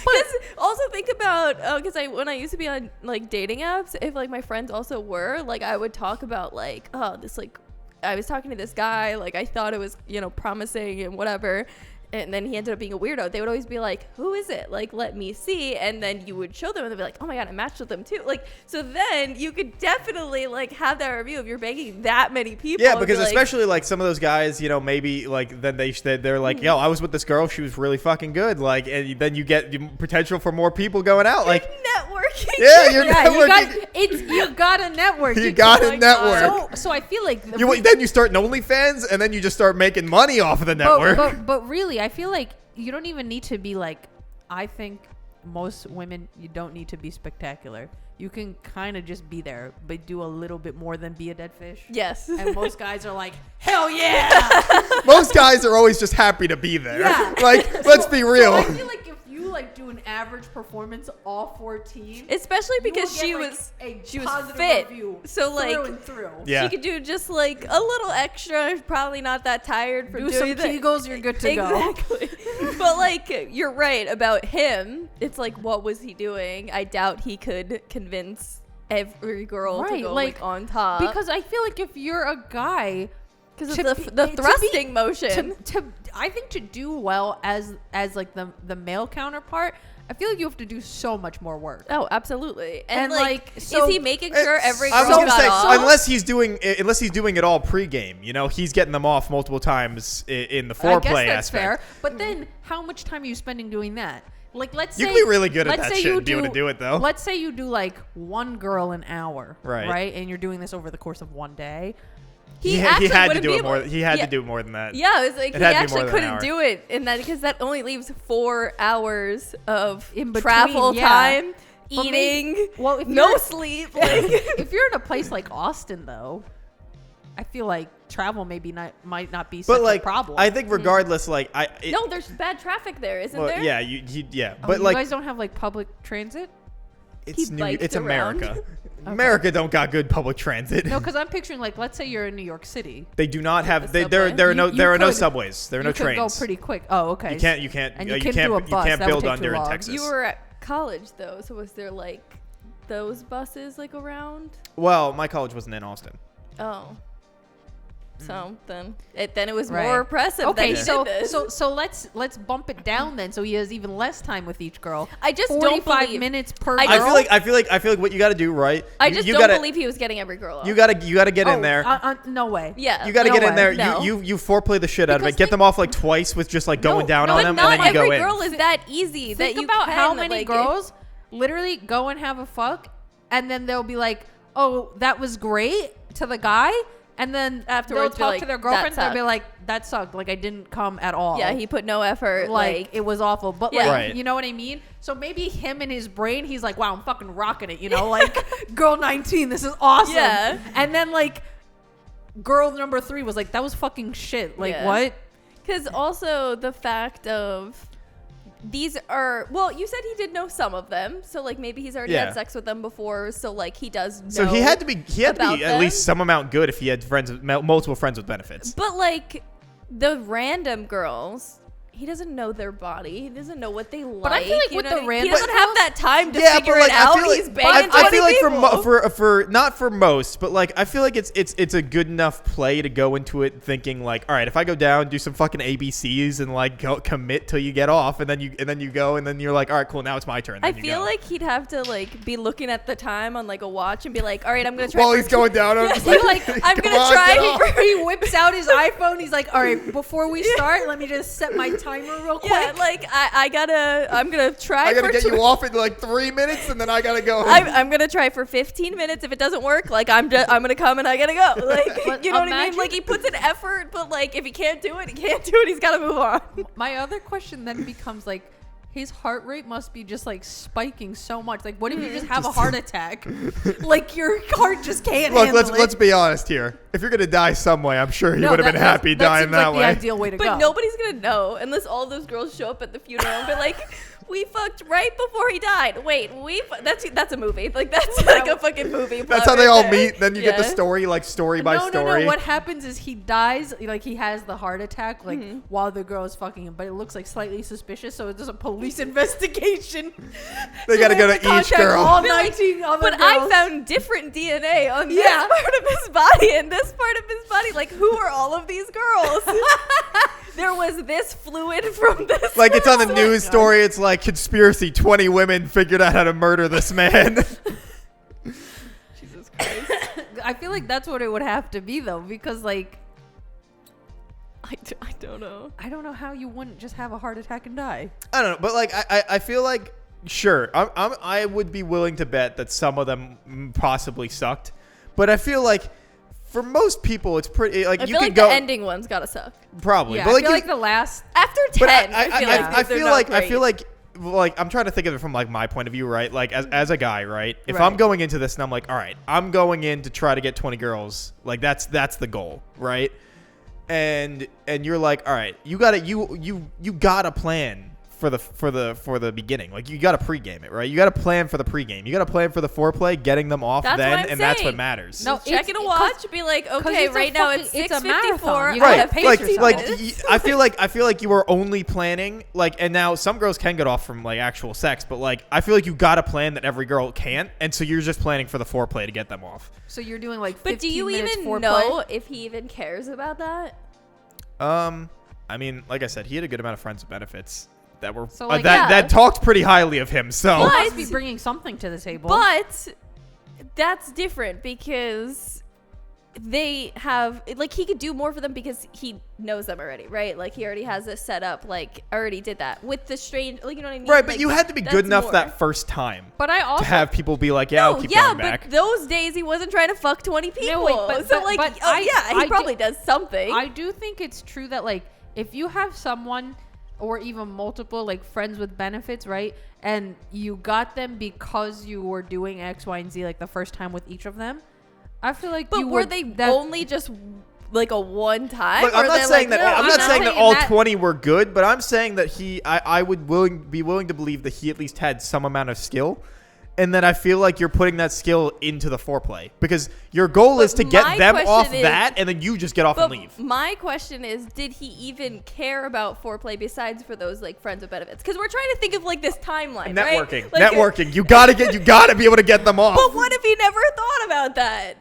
also think about because when I used to be on like dating apps, if like my friends also were like, I would talk about like, oh, this like I was talking to this guy, like I thought it was promising and whatever. And then he ended up being a weirdo. They would always be like, who is it? Like, let me see. And then you would show them and they'd be like, oh my God, I matched with them too. Like, so then you could definitely like have that review if you're banging that many people. Yeah, and be because like, especially like some of those guys, maybe like then they're like, yo, I was with this girl, she was really fucking good. Like, and then you get the potential for more people going out. Like, networking. yeah, you're Yeah, networking. you got a network. You got oh a my network. So I feel like Then you start an OnlyFans, and then you just start making money off of the network. But really, I feel like you don't even need to be like. I think most women, you don't need to be spectacular. You can kind of just be there, but do a little bit more than be a dead fish. Yes. And most guys are like, hell yeah! Most guys are always just happy to be there. Yeah. Like, let's be real. So I feel like if you like do an average performance all 14, Especially you will because get, she like, was a she was positive fit. review So, like, through and through. Yeah. she could do just like a little extra, probably not that tired for Do some doing that. Kegels, you're good to go. Exactly. But like you're right about him. It's like, what was he doing? I doubt he could convince every girl to Right, go like, on top Because I feel like if you're a guy, because to of be- the to be- thrusting motion. to I think to do well as like the male counterpart, I feel like you have to do so much more work. Oh, absolutely. And, And, like, like, so- is he making sure every I girl was gonna got say, off? unless he's doing it all pregame. He's getting them off multiple times in the I guess foreplay that's aspect. fair. But then, how much time are you spending doing that? Like, let's say You can be really good at let's that say shit you and be able to do it, though. Let's say you do like one girl an hour, Right. And you're doing this over the course of one day. he had actually to do wouldn't it be more. able- He had yeah. to do more than that. Yeah, it was like It he had to be actually more than an couldn't hour. do it in that because that only leaves 4 hours of In between, travel yeah. time, But eating, maybe- well, if no you're- sleep. Like, If you're in a place like Austin, though, I feel like travel might not be But such like, a problem. I think regardless, like No, there's bad traffic there, isn't well, there? yeah, yeah, Oh, but you like guys don't have like public transit? it's biked it's around. America. America don't got good public transit. No, because I'm picturing like, let's say you're in New York City. They do not have. The There subway. are no You there are no could- subways. There are no you could trains. go pretty quick. Oh, okay. You can't. And you you can't can't. do a You bus. can't That would build take under too in long. Texas. You were at college though, so was there like those buses like around? Well, my college wasn't in Austin. Oh. So then it was Right. more impressive. Okay, that he so did this. so let's bump it down then, so he has even less time with each girl. I just don't 45 believe. minutes per I girl. I feel like what you got to do, right? I you- just you don't gotta, believe he was getting every girl. Off. You gotta get in there. No way. Yeah. You gotta no get in way. there. No. You foreplay the shit out of Because it. Get think- them off like twice with just like going down no, on but them, not and then you every go in. girl is that easy. Think that you about can, how many like, girls literally go and have a fuck, and then they'll be like, "Oh, that was great" to the guy, and then Afterwards be they'll talk like, to their "That girlfriend. They'll be sucked." like, "That sucked. Like I didn't come at all." Yeah, he put no effort. like it was awful. But Yeah. like, Right. you know what I mean? So maybe him in his brain, he's like, "Wow, I'm fucking rocking it." You know, like girl 19, this is awesome. Yeah. And then like girl number 3 was like, "That was fucking shit." Like Yeah. what? Because also the fact of these are, well, you said he did know some of them, so like maybe he's already Yeah. had sex with them before, so like he does know. So he had to be about at least them. some amount good if he had multiple friends with benefits. But like the random girls, he doesn't know their body. He doesn't know what they like. But I feel like you with know the what I mean? random He doesn't have girls- that time to Yeah, figure but like it out. I feel He's like banging I feel 20 like people. for not for most, but like I feel like it's a good enough play to go into it thinking like, all right, if I go down, do some fucking ABCs and like go commit till you get off, and then you go, and then you're like, all right, cool, now it's my turn. I Then you feel go. like he'd have to like be looking at the time on like a watch and be like, all right, I'm gonna try. while for he's going down, I'm just He's like, I'm "Come gonna on, try get off." for- he whips out his iPhone. He's like, "All right, before we start, let me just set my timer real quick." Yeah, like I'm gonna try. I gotta for get tw- you off in like 3 minutes, and then I gotta go home. I'm gonna try for 15 minutes. If it doesn't work, like I'm gonna come and I gotta go. Like But you know what I mean? imagine- Like he puts an effort, but like if he can't do it, he can't do it. He's gotta move on. My other question then becomes like, his heart rate must be just like spiking so much. Like, what if you just have a heart attack? Like your heart just can't Look, handle it. let's be honest here. If you're gonna die some way, I'm sure he No, would have been happy dying seems that like way. the ideal way to But go. nobody's gonna know unless all those girls show up at the funeral and be like, "We fucked right before he died." Wait, that's a movie. Like that's like a fucking movie. That's plot how they right all there. meet. Then you get the Yeah. story, like story by no, story. No. What happens is he dies, like he has the heart attack, like while the girl is fucking him, but it looks like slightly suspicious, so it's just a police investigation. They So gotta go have to each contact girl. All Be like, 19 other But I girls. found different DNA on this Yeah. part of his body and this part of his body. Like, who are all of these girls? There was this fluid from this. Like it's on the person. news story. It's like conspiracy: 20 women figured out how to murder this man. Jesus Christ. I feel like that's what it would have to be though, because like I don't know. I don't know how you wouldn't just have a heart attack and die. I don't know, but like I feel like sure, I would be willing to bet that some of them possibly sucked, but I feel like for most people it's pretty like I you feel can like go the ending one's gotta suck. probably, Yeah, but I like feel you- like the last. After 10, But I feel like I feel like I'm trying to think of it from like my point of view, right? Like as a guy, right? If Right. I'm going into this and I'm like, all right, I'm going in to try to get 20 girls, like that's the goal, right? And you're like, all right, you got a plan for the beginning. Like you got to pregame it, right? You got to plan for the pregame. You got to plan for the foreplay, getting them off That's then, what I'm and that's what saying. matters. No, Just checking a it's- watch, be like, okay, it's a right now fucking- it's it's a 6:54. marathon. You I gotta have pace like 15 yourself. minutes. I feel like you are only planning like, and now some girls can get off from like actual sex, but like I feel like you got to plan that every girl can't, and so you're just planning for the foreplay to get them off. So you're doing like 15 But do you minutes even foreplay? know if he even cares about that? I mean, like I said, he had a good amount of friends with benefits that were So, like, yeah. that talked pretty highly of him. So He But- must be bringing something to the table. But that's different because they have like he could do more for them because he knows them already, right? Like he already has this set up. Like already did that with the strange. Like you know what I mean? right, but Like, you had to be good that's enough more. that first time But I also to have people be like, yeah, I'll No, keep yeah, going but back. those days he wasn't trying to fuck 20 people. wait, but- so but- like, but oh I- yeah, he I probably do- does something. I do think it's true that like if you have someone or even multiple like friends with benefits, right? And you got them because you were doing X, Y, and Z like the first time with each of them. I feel like But you were would, they that, only just like a one time? Look, I'm Or not they're saying like, that. no, I'm not saying that saying all that- 20 were good, but I'm saying that I would be willing to believe that he at least had some amount of skill, and then I feel like you're putting that skill into the foreplay because your goal is to my get them question off is- that, and then you just get off But and leave. my question is, did he even care about foreplay besides for those like friends with benefits? Because we're trying to think of like this timeline, Networking, right? Like, networking. You gotta be able to get them off. But what if he never thought about that?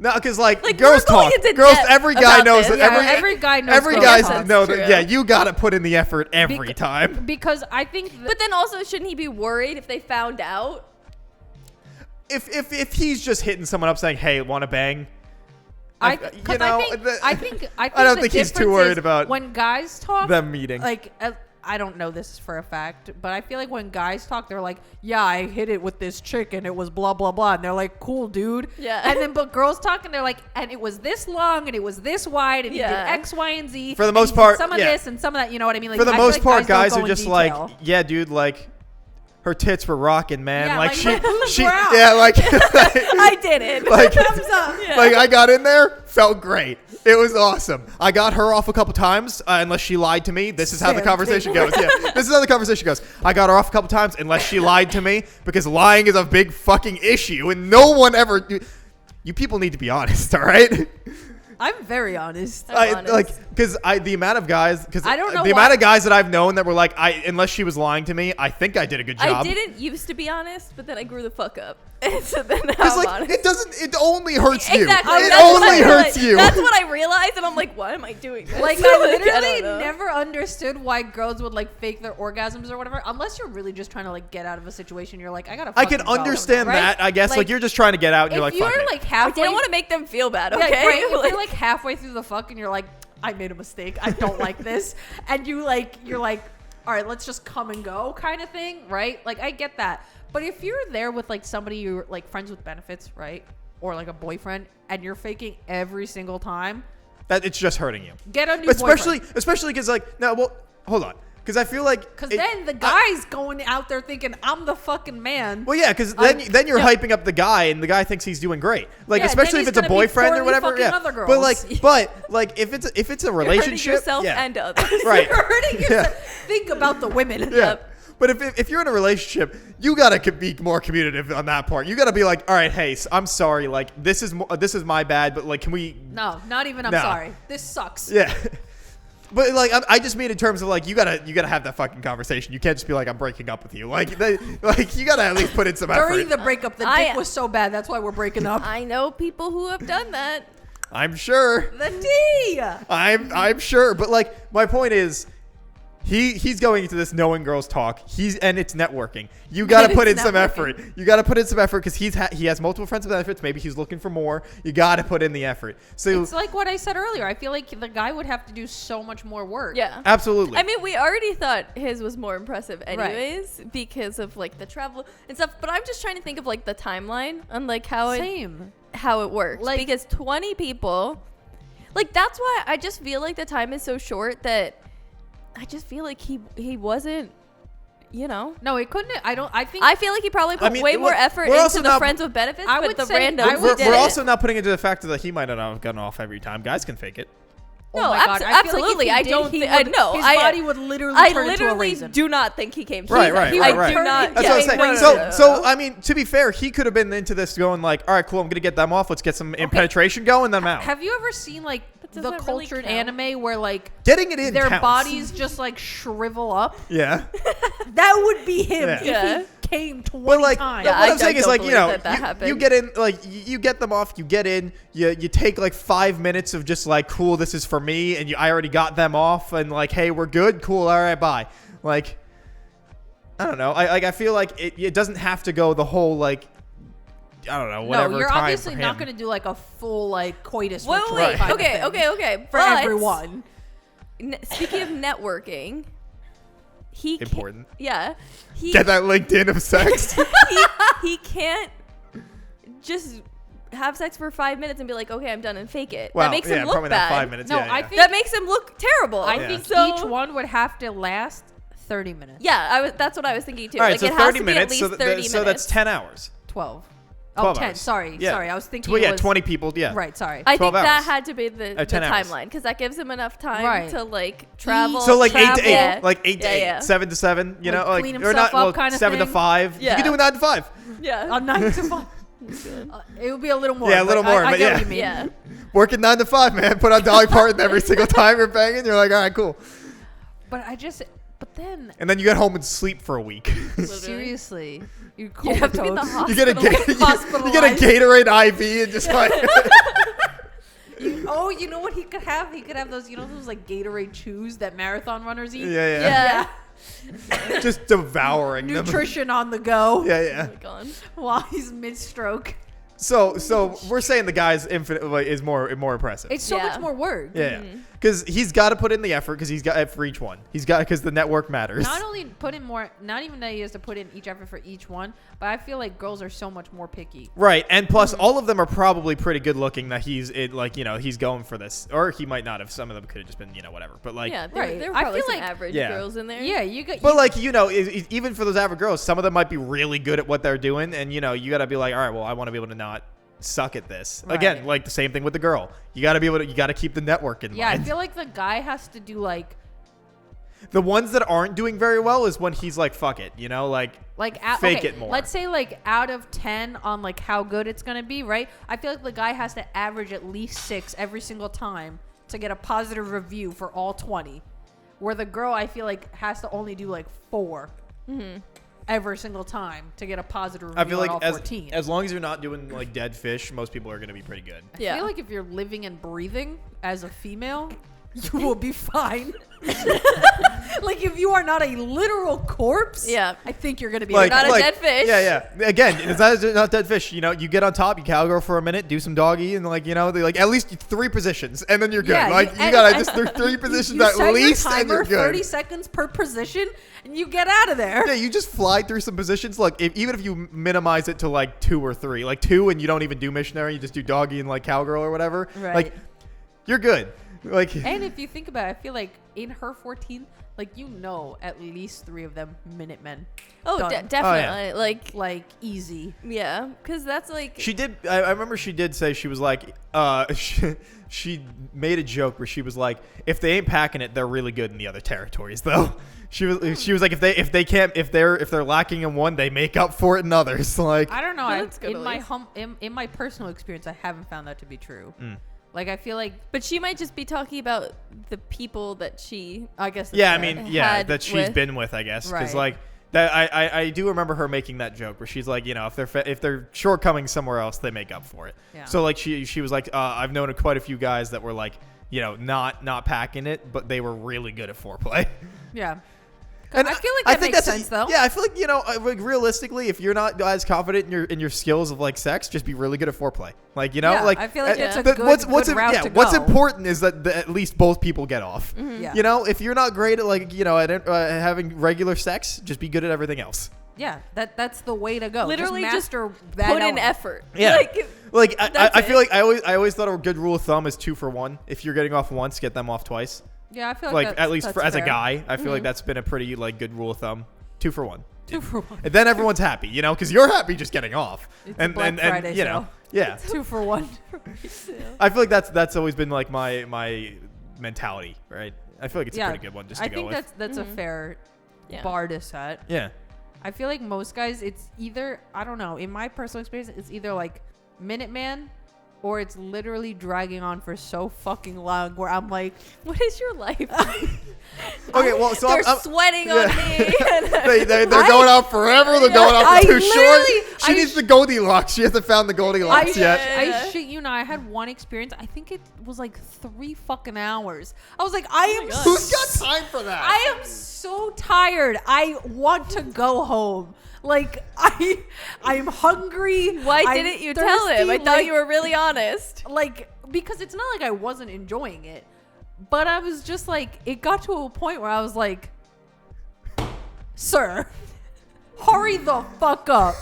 No, because like Like, girls we're going talk. into Girls, depth every guy about knows this. that. Yeah, every guy knows Every girls guy talk. know That's that. true. Yeah, you gotta put in the effort every Bec- time. because I think that, But then also, shouldn't he be worried if they found out? If he's just hitting someone up saying, "Hey, want to bang?" I you think know, I think I don't the think he's too difference worried is about when guys talk. them meeting. Like I don't know this for a fact, but I feel like when guys talk, they're like, "Yeah, I hit it with this chick and it was blah blah blah," and they're like, "Cool, dude." Yeah. And then but girls talk and they're like, "And it was this long and it was this wide and Yeah. you did X, Y, and Z." For the and most you did part, some of yeah. this and some of that. You know what I mean? Like, For the I feel most like part, guys don't are go in just like, detail. "Yeah, dude, like." Her tits were rocking, man. Yeah, like like, she, look she, around. yeah, like, I did it. like, thumbs up. Yeah. like I got in there, felt great. It was awesome. I got her off a couple times, unless she lied to me. This is how the Same conversation thing. goes. Yeah, this is how the conversation goes. I got her off a couple times, unless she lied to me, because lying is a big fucking issue, and no one ever. You people need to be honest, all right? I'm very honest. I'm honest. Like, because the amount of guys, because I don't know the why- amount of guys that I've known that were like, unless she was lying to me, I think I did a good job. I didn't used to be honest, but then I grew the fuck up. And so then now Because I'm like honest. it doesn't. It only hurts you. Exactly. It That's what I only hurts realized. you. That's what I realized, and I'm like, why am I doing this? Like I don't literally know. never understood why girls would like fake their orgasms or whatever, unless you're really just trying to like get out of a situation. You're like, I gotta. I can fucking go, understand right? that. I guess like you're just trying to get out, and If you're like, you're fuck it. like I halfway, didn't want to make them feel bad, yeah, okay? right, if Like- you're like halfway through the fuck and you're like, I made a mistake. I don't like this, and you're like, all right, let's just come and go, kind of thing, right? Like I get that, but if you're there with like somebody you're like friends with benefits, right, or like a boyfriend, and you're faking every single time, that it's just hurting you. get a new Especially because like no, well, hold on, because I feel like because it- then the guy's going out there thinking I'm the fucking man. Well, yeah, because then you're hyping up the guy, and the guy thinks he's doing great. Like, Yeah, especially then if he's it's a gonna be boyfriend or poorly whatever. fucking Yeah, other but girls. like if it's a You're hurting relationship, yourself yeah, and others. right, You're hurting Yeah. yourself. Think about the women. yeah. Yep. But if you're in a relationship, you gotta be more communicative on that part. You gotta be like, all right, hey, I'm sorry. Like, this is my bad, but like, can we? No, not even. I'm No. sorry. This sucks. Yeah. But like I just mean in terms of like you gotta have that fucking conversation. You can't just be like I'm breaking up with you. Like you gotta at least put in some effort. During the breakup, the I- dick was so bad. That's why we're breaking up. I know people who have done that. I'm sure. The D. I'm sure. But like my point is, he's going into this knowing girls talk. And it's networking. You got to put in It's some networking. effort. You got to put in some effort because he has multiple friends with benefits. Maybe he's looking for more. You got to put in the effort. So It's like what I said earlier. I feel like the guy would have to do so much more work. Yeah. absolutely. I mean, we already thought his was more impressive anyways because of like the travel and stuff, but I'm just trying to think of like the timeline and like how Same. it works. Like- Because 20 people, like that's why I just feel like the time is so short that I just feel like he wasn't, you know. No, it couldn't. I think. I feel like he probably put mean, way more we're- effort we're into also the not- friends with benefits, I but would the say- randoms I would did we're it. also not putting into the factor that he might not have gotten off every time. Guys can fake it. oh No, my God. I feel like if absolutely. he I did, don't he thi- I would- know. His I- body would literally I turn into a literally raisin. do not think he came. Right, He's- right, he- right, I right. do not. That's yeah, what I'm no, saying. no, no, So no. I mean, to be fair, he could have been into this going like, all right, cool, I'm gonna get them off. Let's get some penetration going, then I'm out. Have you ever seen like does the that really cultured count? anime where like Getting it in their counts. bodies just like shrivel up? Yeah. That would be him Yeah. if Yeah. he came 20 But like, times. Yeah, what I I'm saying is don't like, you believe know, that happened. you get in, like, you get them off, you get in, you take like 5 minutes of just like, cool, this is for me, and I already got them off, and like, hey, we're good, cool, all right, bye. Like, I don't know, I feel like it doesn't have to go the whole like, I don't know, whatever. no, you're time obviously for not him. going to do like a full like coitus Wait, ritual wait, kind of okay, thing okay. for but everyone. Speaking of networking, he ca- Important. yeah, he Get that LinkedIn of sex. he can't just have sex for 5 minutes and be like, okay, I'm done, and fake it. Well, that makes yeah, him look probably bad. not 5 minutes. No, yeah, I yeah. think That makes him look terrible. I Yeah. think So- each one would have to last 30 minutes. Yeah, that's what I was thinking too. All right, like so it has 30 to minutes. be at least 30 minutes. So that's 10 hours. 12. Oh, 12 10. hours. Sorry. Yeah. Sorry. I was thinking. Yeah, it was, 20 people. Yeah. Right. Sorry. I 12 think that hours. had to be the 10 hours. timeline because that gives him enough time Right. to like travel. So like 8 to 8, Yeah. like 8 to Yeah, 8, yeah. 7 to 7, you Like know, like clean or himself not up well, kinda 7 to thing? 5. You Yeah. can do a 9 to 5. Yeah. A 9 to 5. It would be a little more. Yeah, a little but more, I but get yeah. what you mean. Yeah. Working 9 to 5, man. Put on Dolly Parton every single time you're banging. You're like, all right, cool. But then, And then you get home and sleep for a week. Literally. seriously, you're You have to be in the comatose. you get a hospital. you get a Gatorade IV and just like Oh, you know what he could have? He could have those, those like Gatorade chews that marathon runners eat. yeah. Yeah. Just devouring them. Nutrition on the go Yeah, Oh yeah. my god. while he's mid-stroke. So we're saying the guy's infinite like, is more impressive. It's so Yeah. much more work. Yeah, because he's got to put in the effort because he's got for each one. He's got because the network matters. Not only put in more, not even that he has to put in each effort for each one, but I feel like girls are so much more picky. Right, and plus all of them are probably pretty good looking. That he's he's going for this, or he might not have. Some of them could have just been whatever. But like, Yeah, Right. there were I probably feel some like- average Yeah. girls in there. Yeah, you got. but like even for those average girls, some of them might be really good at what they're doing, and you got to be like, all right, well, I want to be able to not suck at this. Right. Again, like the same thing with the girl. You got to be able to. You got to keep the network in Yeah, I mind. feel like the guy has to do like The ones that aren't doing very well is when he's like, fuck it, like fake okay, it more. Let's say like out of 10 on like how good it's gonna be, right? I feel like the guy has to average at least 6 every single time to get a positive review for all 20. Where the girl, I feel like, has to only do like 4 every single time to get a positive review I feel on like all 14. as long as you're not doing like dead fish, most people are going to be pretty good. I feel like if you're living and breathing as a female, you will be fine. Like if you are not a literal corpse, Yeah. I think you're gonna be Like, not a okay. dead fish. Yeah, yeah. Again, it's not dead fish. You get on top, you cowgirl for a minute, do some doggy, and they like at least 3 positions, and then you're good. Yeah, like you gotta just 3 positions you at set least, your and timer you're good. 30 seconds per position, and you get out of there. Yeah, you just fly through some positions. Like even if you minimize it to like 2 or 3, like 2, and you don't even do missionary, you just do doggy and like cowgirl or whatever. Right. Like you're good. Like And if you think about it, I feel like in her 14, like at least 3 of them Minutemen. Oh, Done. definitely. Like easy. Yeah, because that's like. she did. I remember she did say she was like, she made a joke where she was like, if they ain't packing it, they're really good in the other territories, though. She was like, if they're lacking in one, they make up for it in others. Like I don't know. Well, that's good In at my least. in my personal experience, I haven't found that to be true. Mm. Like I feel like But she might just be talking about the people that she. I guess. That's yeah, I fair. mean, yeah, had that she's with- been with, I guess, because Right. like that. I do remember her making that joke where she's like, if they're shortcomings somewhere else, they make up for it. Yeah. So like she was like, I've known quite a few guys that were like, not packing it, but they were really good at foreplay. Yeah. And I feel like that makes sense, though. Yeah, I feel like like realistically, if you're not as confident in your skills of like sex, just be really good at foreplay. Like Yeah, like I feel like it's a good route to what's go. important is that at least both people get off. Yeah. If you're not great at like at having regular sex, just be good at everything else. Yeah, that's the way to go. Literally just master that Put in element. effort. Yeah. Like I That's feel it. like I always thought a good rule of thumb is 2 for 1. If you're getting off once, get them off twice. Yeah, I feel Like like at least that's as a fair. guy, I feel like that's been a pretty like good rule of thumb. 2 for 1. 2 for 1. And then everyone's happy, because you're happy just getting off. It's a Black Friday show. Yeah. 2 for 1. I feel like that's always been like my mentality, right? I feel like it's a pretty good one just to I go think with. that's a fair Yeah. bar to set. Yeah. I feel like most guys, it's either, I don't know, in my personal experience, it's either like Minuteman or it's literally dragging on for so fucking long where I'm like, What is your life? Okay, well, so They're I'm sweating on me. they're going out forever. They're going out I for too short. literally- She needs the Goldilocks. She hasn't found the Goldilocks yet. I shit you not, I had one experience. I think it was like 3 fucking hours. I was like, I am God. Who's got time for that? I am so tired. I want to go home. Like I'm hungry. Why I'm didn't you tell him? thirsty, I thought like- you were really honest. Like, because it's not like I wasn't enjoying it, but I was just like, it got to a point where I was like, sir, hurry the fuck up.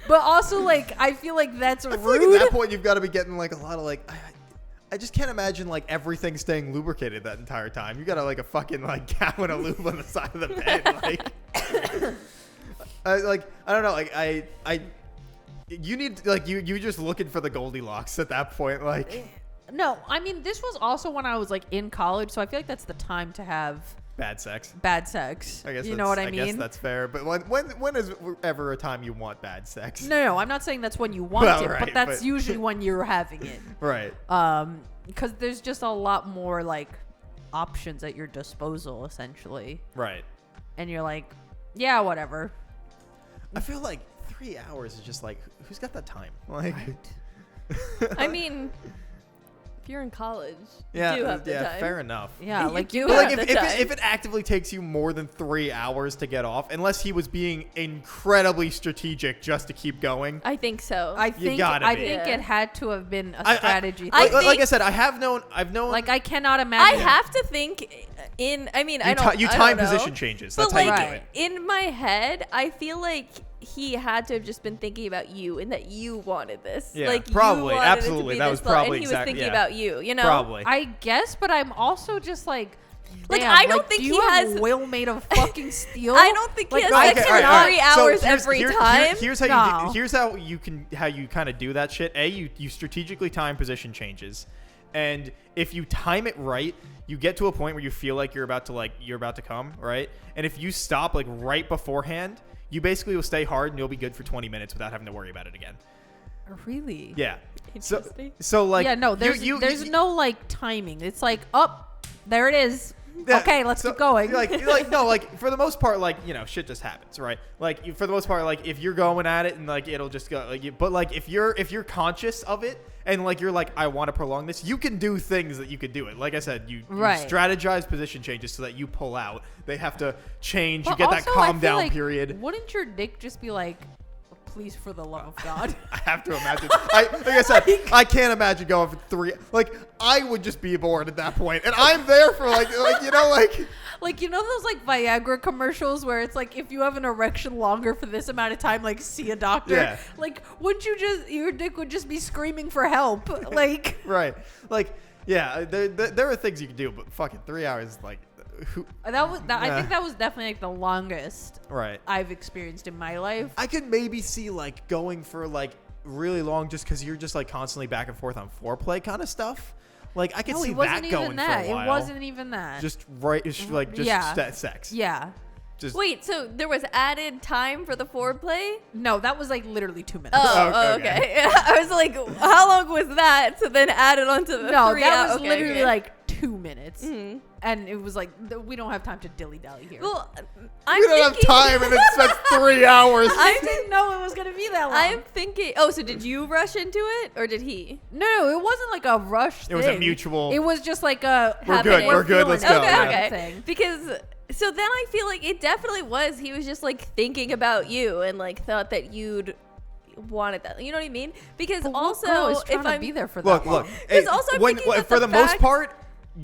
But also, like, I feel like that's I feel like rude. at that point you've got to be getting like a lot of like. I just can't imagine like everything staying lubricated that entire time. You got to like a fucking like gallon of lube on the side of the bed, like. I don't know. Like you need like you just looking for the Goldilocks at that point. Like No, I mean this was also when I was like in college, so I feel like that's the time to have bad sex. bad sex. I guess you know what I guess mean? that's fair. But when is ever a time you want bad sex? No, I'm not saying that's when you want Well, it, right, but that's but- usually when you're having it. Right. Because there's just a lot more like options at your disposal, essentially, Right. and you're like, yeah, whatever. I feel like 3 hours is just like who's got that time? Like. I mean, if you're in college, Yeah. you do have the yeah. time. Fair enough. Yeah, You like do you But have like the time. if it actively takes you more than 3 hours to get off, unless he was being incredibly strategic just to keep going. I think so. I You think gotta I be. think Yeah. it had to have been a I- strategy. I thing. Like I think- said, I've known. Like I cannot I imagine. have to think in. I mean, I don't. You I time don't know. position changes. But That's how like you do it. in my head, I feel like he had to have just been thinking about you and that you wanted this. Yeah, like probably, you wanted absolutely. It to be That this was fun, probably and he was exactly- thinking yeah. about you. You know, Probably. I guess, but I'm also just like, Like, damn, I don't like, think do he you have has- will made of fucking steel. I don't think Like, he has I sex cannot- for 3 hours every time. Here's how No. here's how you kind of do that shit. You strategically time position changes, and if you time it right, you get to a point where you feel like you're about to come, right? And if you stop like right beforehand, you basically will stay hard and you'll be good for 20 minutes without having to worry about it again. Really? Yeah. So Interesting. like yeah, no, there's there's no like timing. It's like, there it is. Yeah, Okay, let's so, keep going. Like for the most part, like shit just happens, right? Like for the most part, like if you're going at it and like it'll just go. Like, but like if you're conscious of it and like you're like I want to prolong this, you can do things that you could do it. Like I said, you Right. strategize position changes so that you pull out. They have to change. But You get that also, I calm feel down like, period. Wouldn't your dick just be like, please, for the love of God? I have to imagine. Like I said, I can't imagine going for 3. Like I would just be bored at that point, and I'm there for like Like, you know those like Viagra commercials where it's like, if you have an erection longer for this amount of time, like see a doctor. Yeah. Like, wouldn't you your dick would just be screaming for help? Like, right. Like yeah, there are things you can do, but fucking 3 hours, like who? I Yeah. think that was definitely like the longest Right. I've experienced in my life. I could maybe see like going for like really long just because you're just like constantly back and forth on foreplay kind of stuff. Like I could No, see it wasn't that even going that. for a while. It wasn't even that. just right, like just Yeah. sex. Yeah. Just Wait, so there was added time for the foreplay? No, that was like literally 2 minutes. Oh, Okay, okay. I was like, how long was that to then add it onto the No, 3 that hours? was literally like 2 minutes. Mhm. And it was like, we don't have time to dilly-dally here. Well, I'm we don't thinking, have time, and it spends 3 hours. I didn't know it was going to be that long. I'm thinking. Oh, so did you rush into it, or did he? No, it wasn't like a rush It was a thing. mutual- It was just like a... We're good, we're good, let's go, Okay, yeah. okay. Thing. Because so then I feel like it definitely was. He was just like thinking about you and like thought that you'd wanted that. You know what I mean? Because But what also, girl is trying if to I'm be there for Look, that look. long? Because also I'm thinking that for the the most fact- part,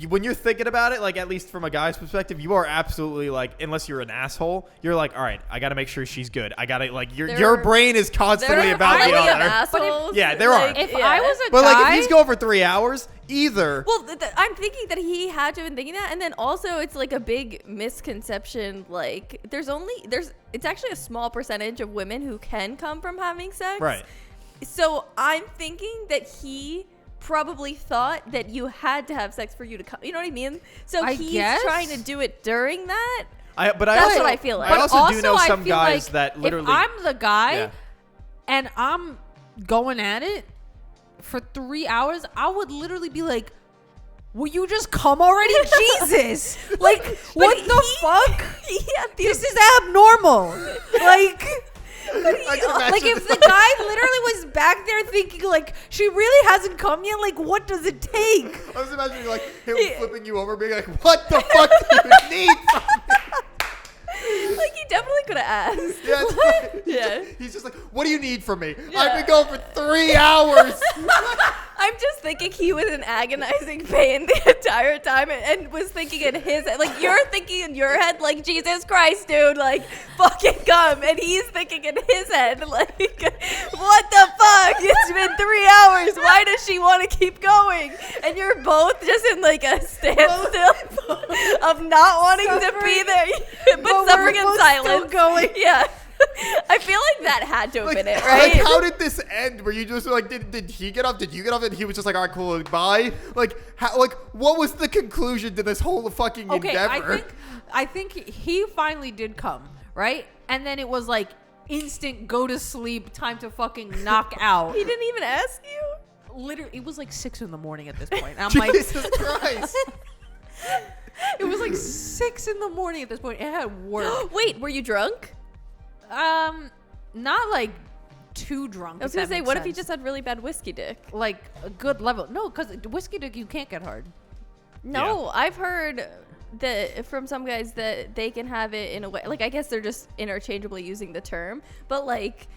when you're thinking about it, like at least from a guy's perspective, you are absolutely like, unless you're an asshole, you're like, all right, I got to make sure she's good. I got to like your There- brain is constantly there about are the plenty of other. assholes. Yeah, there are. like, If yeah. I was a But guy... like if he's going for 3 hours, either Well, I'm thinking that he had to have been thinking that, and then also it's like a big misconception. Like, it's actually a small percentage of women who can come from having sex. right. So I'm thinking that he probably thought that you had to have sex for you to come. You know what I mean? So I he's guess. trying to do it during that. But That's I also, what I feel like. I But also do know I some feel guys like that literally. If I'm the guy Yeah. and I'm going at it for 3 hours, I would literally be like, will you just come already? Jesus. Like, what the fuck? This is abnormal. Like... I can Like imagine if the guy literally was back there thinking like she really hasn't come yet, like what does it take? I was imagining like him flipping you over, being like, "What the fuck do you need?" from me?" Like, he definitely could have asked. Yeah, it's like- Yeah. He's just like, "What do you need from me? Yeah. I've been going for 3 hours." I'm just thinking he was in agonizing pain the entire time and was thinking in his head, like you're thinking in your head, like Jesus Christ, dude, like fucking come, and he's thinking in his head, like what the fuck? It's been 3 hours. Why does she want to keep going? And you're both just in like a standstill of not wanting to be there, but we're suffering in both silence. still going. Yeah. I feel like that had to have Like, been it, like, right? how did this end? Where you just were like, did he get off? Did you get off? And he was just like, all right, cool, bye. Like, how? Like, what was the conclusion to this whole fucking Okay, endeavor? I think he finally did come, right? And then it was like instant go to sleep, time to fucking knock out. He didn't even ask you. Literally, it was like 6 a.m. at this point. And I'm like, Jesus Christ. it was like 6 a.m. at this point. It had work. Wait, were you drunk? Not like too drunk. I was if gonna that say, makes what if he sense. just had really bad whiskey dick? like a good level? No, because whiskey dick you can't get hard. No, I've heard that from some guys that they can have it in a way. Like, I guess they're just interchangeably using the term, but like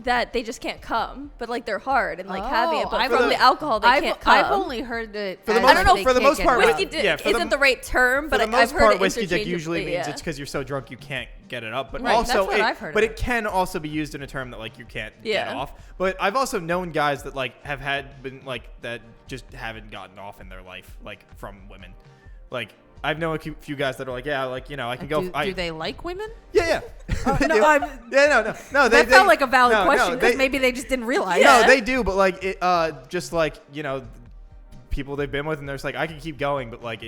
that they just can't come, but like they're hard and like having it. Oh, But I've from only- the alcohol, they can't come. I've only heard that. For the as most- I don't know, they for the can't most get part, hard. whiskey dick yeah, for isn't the- the right term, but For the I've most heard part, it whiskey dick usually interchangeably, means yeah. it's because you're so drunk you can't get it up. But Right, also, that's what I've heard but of. it can also be used in a term that like you can't get Yeah. off. But I've also known guys that like have had been like that just haven't gotten off in their life, like from women. Like I've known a few guys that are like, yeah, like I can go. Do they like women? Yeah. They no, do. I'm- no. That felt like a valid no, question because they- maybe they just didn't realize. Yeah. No, they do, but like it, just like people they've been with, and they're just like, I can keep going, but like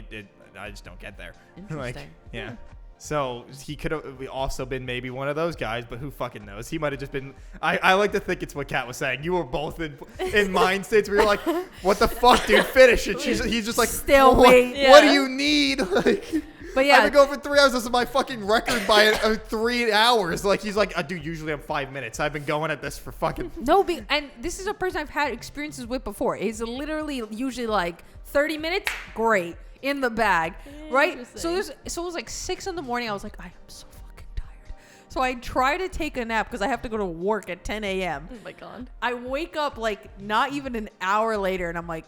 I just don't get there. Like, Interesting. yeah. So he could have also been maybe one of those guys, but who fucking knows? He might have just been. I like to think it's what Kat was saying. You were both in mind states where you're like, what the fuck, dude? Finish it. He's just like, Still what, wait. What do Yeah. you need? Like, But I've yeah, been going for 3 hours. This is my fucking record by 3 hours. Like he's like, dude, usually I'm 5 minutes. I've been going at this for fucking. no, and this is a person I've had experiences with before. It's literally usually like 30 minutes, great, in the bag, right? So it was like 6 a.m. I was like, I am so fucking tired. So I try to take a nap because I have to go to work at 10 a.m. Oh my god. I wake up like not even an hour later, and I'm like,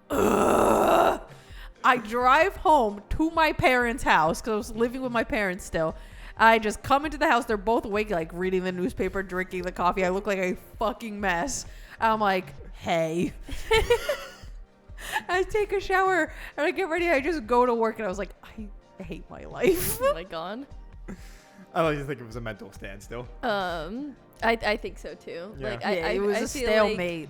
ugh. I drive home to my parents' house because I was living with my parents still. I just come into the house. They're both awake, like reading the newspaper, drinking the coffee. I look like a fucking mess. I'm like, hey. I take a shower and I get ready. I just go to work and I was like, I hate my life. Oh my god. I like to think it was a mental standstill. I think so too. Yeah. Like Yeah, I it was I a feel stalemate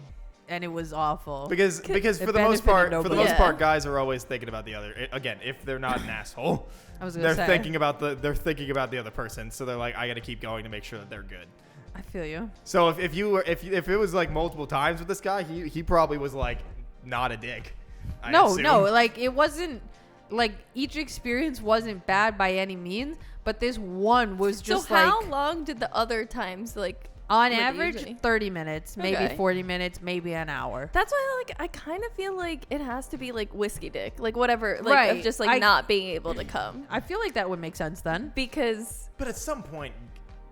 and it was awful. Because It for the most benefited part, nobody. Yeah. guys are always thinking about the other. Again, if they're not an asshole, I was gonna they're say. thinking about the other person. So they're like, I got to keep going to make sure that they're good. I feel you. So if it was like multiple times with this guy, he probably was like not a dick. I No, assume. like it wasn't like each experience wasn't bad by any means, but this one was just so how like long did the other times like on were they average usually? 30 minutes, maybe Okay. 40 minutes, maybe an hour. That's why I kind of feel like it has to be like whiskey dick, like whatever, like Right. of just like not being able to come I feel like that would make sense then. because But at some point,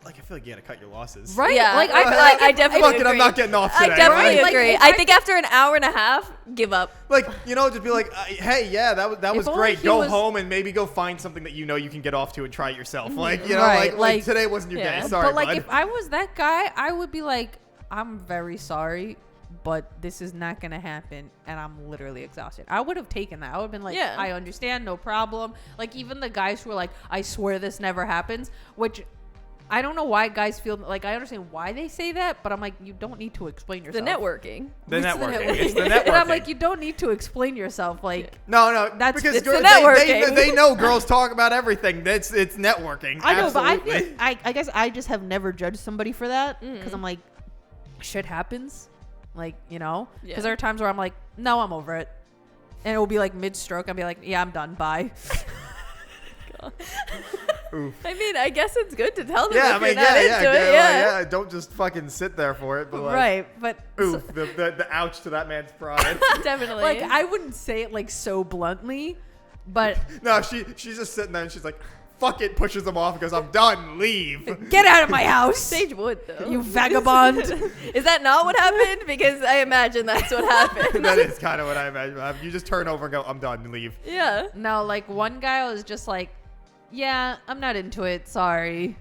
like I feel like you got to cut your losses. Right? yeah, Like I definitely Fuck it, agree. I'm not getting off I today. definitely right? Like, agree. if I I think after an hour and a half, give up. Like, just be like, hey, yeah, that was only great. he Go was- home and maybe go find something that you can get off to and try it yourself. Like, Right, like like- today wasn't your Yeah. day. Sorry, but like bud. if I was that guy, I would be like, I'm very sorry, but this is not gonna happen and I'm literally exhausted. I would have taken that. I would have been like, Yeah. I understand, no problem. Like even the guys who are like, I swear this never happens, which I don't know why guys feel like I understand why they say that, but I'm like, you don't need to explain The yourself. networking. the It's networking. It's the and networking. I'm like, you don't need to explain yourself. Like, No, That's- because it's the they networking. know girls talk about everything. It's networking. I know, Absolutely. but I feel, I guess I just have never judged somebody for that because Mm. I'm like, shit happens, like because Yeah. there are times where I'm like, no, I'm over it, and it will be like mid-stroke. I'll be like, yeah, I'm done. Bye. Oof. I mean, I guess it's good to tell them Yeah, I if mean, you're not into it. yeah. Don't just fucking sit there for it. But like, Right, but oof, the ouch to that man's pride. Definitely. like I wouldn't say it like so bluntly, but No, she's just sitting there and she's like, fuck it, pushes him off and goes, I'm done, leave. get out of my house, Sage would though. you vagabond. Is that not what happened? Because I imagine that's what happened. That is kind of what I imagine. You just turn over and go, I'm done, and leave. Yeah. No, like one guy was just like, yeah, I'm not into it. Sorry.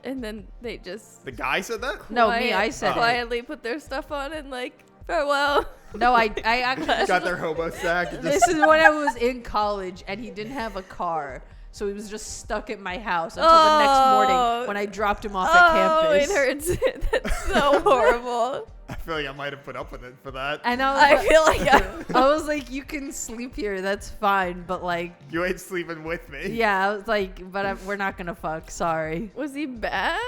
And then they just The guy said that? No, me, I said it. quietly put their stuff on and like farewell. No, I actually Got their hobo sack. And This just, is when I was in college and he didn't have a car. So he was just stuck at my house until the next morning when I dropped him off at campus. It hurts. That's so horrible. I feel like I might have put up with it for that. And I was I like, feel like I was like, you can sleep here, that's fine, but like, You ain't sleeping with me. yeah, I was like, but we're not gonna fuck. Sorry. was he bad?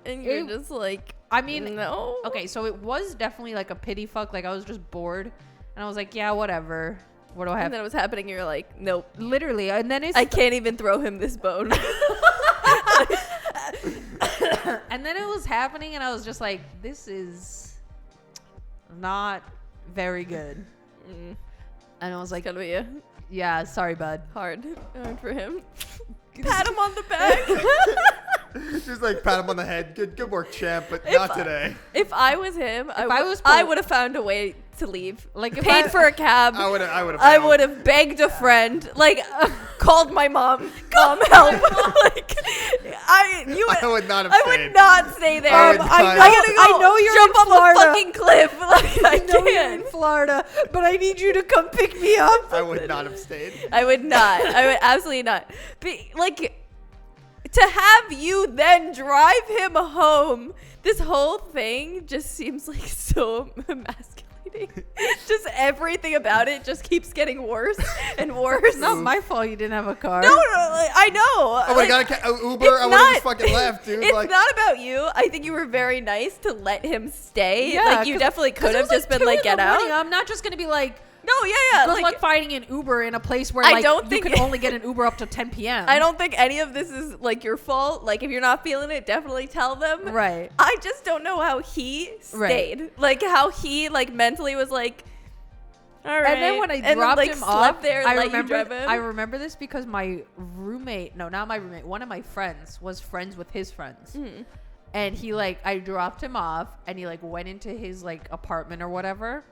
And you're It- just like, I mean, no. okay, so it was definitely like a pity fuck. Like I was just bored, and I was like, yeah, whatever. What do I And have? then it was happening. You're like, nope. Literally, and then it's I can't even throw him this bone. and then it was happening, and I was just like, this is not very good. Mm, And I was it's like, gonna be a yeah, sorry, bud. hard for him. Pat him on the back. Just like pat him on the head. Good work, champ, but If not I- today. If I was him, was I pol- would have found a way to leave. Like if Paid I, for a cab. I would have. I would have begged a friend, like called my mom. Mom, help! Like, I would not have I stayed. would not stay there. I would I not. know, I gotta go I know you're jump in off Florida. a fucking cliff. Like I I know you're can't. in Florida, but I need you to come pick me up. I would not have stayed. I would not. I would absolutely not. Like, to have you then drive him home, this whole thing just seems like so emasculating. Just everything about it just keeps getting worse and worse. It's not my fault you didn't have a car. No, like, I know. I would have got an Uber. it's I would have not- just fucking left, dude. It's like, not about you. I think you were very nice to let him stay. Yeah, like you 'cause- definitely 'cause could it have was just been 2 like, in get the out. morning. I'm not just gonna be like, No, yeah. good Like, luck finding an Uber in a place where I like don't you think- can only get an Uber up to 10 p.m. I don't think any of this is like your fault. Like if you're not feeling it, definitely tell them. Right. I just don't know how he stayed. Like how he like mentally was like, all right. And then when I and dropped like, him slept off, there and I let you remember drive him. I remember this because my roommate, no, not my roommate, one of my friends was friends with his friends. Mhm. And he like I dropped him off and he like went into his like apartment or whatever.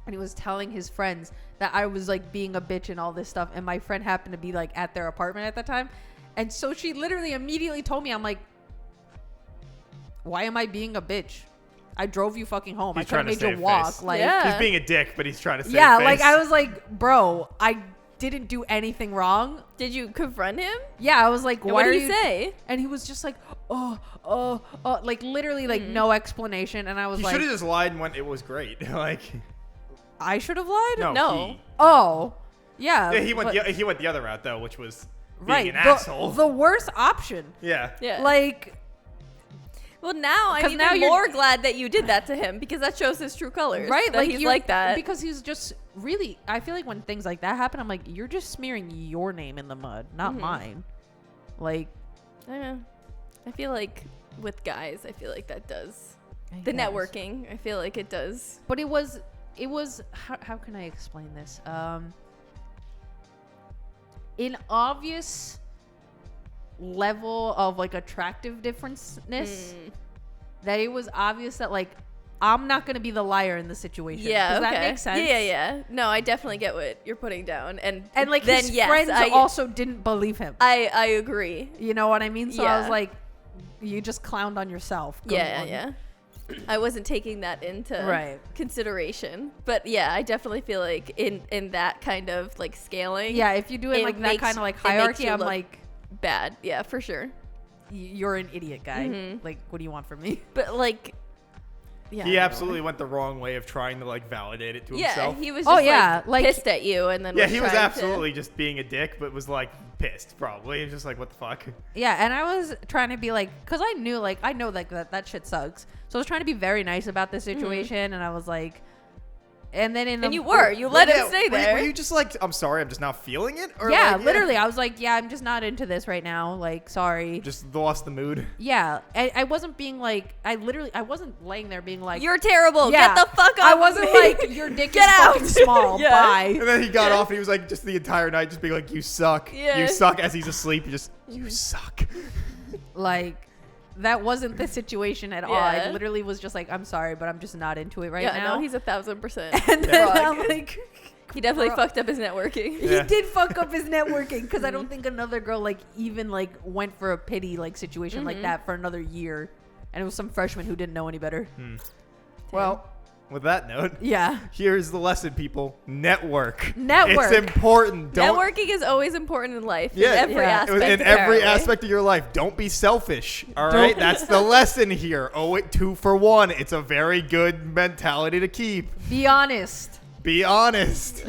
And he was telling his friends that I was like being a bitch and all this stuff. And my friend happened to be like at their apartment at the time. And so she literally immediately told me, I'm like, why am I being a bitch? I drove you fucking home. He's I could have trying to made you save walk. face. Like, Yeah. he's being a dick, but he's trying to save yeah, face. like I was like, bro, I didn't do anything wrong. Did you confront him? Yeah, I was like, And why what are did you? he say? And he was just like, like literally like no explanation. And I was He like, should have just lied and went, it was great. like, I should have lied. no. No. Oh, yeah. Yeah, he went. but- He went the other route though, which was being right. an asshole. The worst option. yeah. Yeah. Like, well, now I'm 'Cause even now you're- more glad that you did that to him because that shows his true colors. right? That Like he's you're- like that. because he's just really. I feel like when things like that happen, I'm like, you're just smearing your name in the mud, not Mhm. mine. Like I don't know. I feel like with guys, I feel like that does. The guess. networking, I feel like it does. But it was how can I explain this? An obvious level of like attractive differenceness Mm. that it was obvious that like I'm not gonna be the liar in the situation. Yeah, Does okay. that make sense? Yeah. No, I definitely get what you're putting down, and And like then his yes, friends I also didn't believe him. I agree. You know what I mean? So I was Yeah. like, you just clowned on yourself. Good one. Yeah. I wasn't taking that into Right. consideration, but yeah, I definitely feel like in that kind of like scaling, Yeah, if you do it It like that makes- kind of like it makes hierarchy, you I'm look- like, bad. Yeah, for sure. you're an idiot guy. Mhm. Like, what do you want from me? But like, yeah, I He don't know. absolutely went the wrong way of trying to like validate it to Yeah, himself. he was Oh, just yeah, like- pissed at you, and then Yeah, he was trying to- absolutely just being a dick, but was like pissed probably. He was just like, what the fuck? Yeah, and I was trying to be like, because I knew, like, I know like that shit sucks. So I was trying to be very nice about the situation, and I was like, and then And you let him stay there. Were you just like, I'm sorry, I'm just not feeling it? Or yeah, like, literally, I was like, yeah, I'm just not into this right now. Like, sorry. Just lost the mood. Yeah, I wasn't being like, I wasn't laying there being like, You're terrible. yeah, Get the fuck out. I wasn't like, your dick Get is out. fucking small. Yeah. Bye. And then he got off and he was like, just the entire night, just being like, you suck. Yeah. You suck. As he's asleep, you suck. Like, that wasn't the situation at all. I Yeah. literally was just like, I'm sorry, but I'm just not into it right yeah, now. no, he's 1,000%. and then wrong. I'm like, He definitely Bro. fucked up his networking. Yeah. he did fuck up his networking because I don't think another girl like even like went for a pity like situation like that for another year, and it was some freshman who didn't know any better. Well, with that note, Yeah. here's the lesson, people. Network. Network. It's important. Don't. Networking is always important in life. Yeah, in every yeah. aspect. In every apparently. aspect of your life, don't be selfish. All right, that's the lesson here. Oh, it 2 for 1. It's a very good mentality to keep. Be honest. Be honest.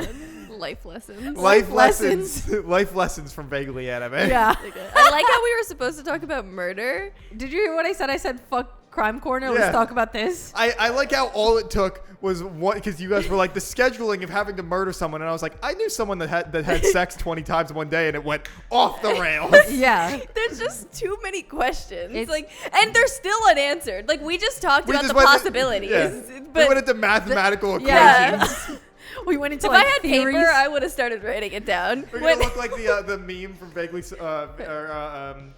Life lessons. Life lessons. lessons. Life lessons from Vaguely Anime. Yeah. I like how we were supposed to talk about murder. Did you hear what I said? I said, fuck Crime Corner. Yeah. Let's talk about this. I like how all it took was one, because you guys were like the scheduling of having to murder someone, and I was like, I knew someone that had sex 20 times in one day, and it went off the rails. Yeah. There's just too many questions. It's- like, and they're still unanswered. Like, we just talked about the went- possibilities. yeah. We But went into mathematical Yeah. equations. We went into if like I had theories. paper, I would have started writing it down. We're When- gonna look like the meme from Vaguely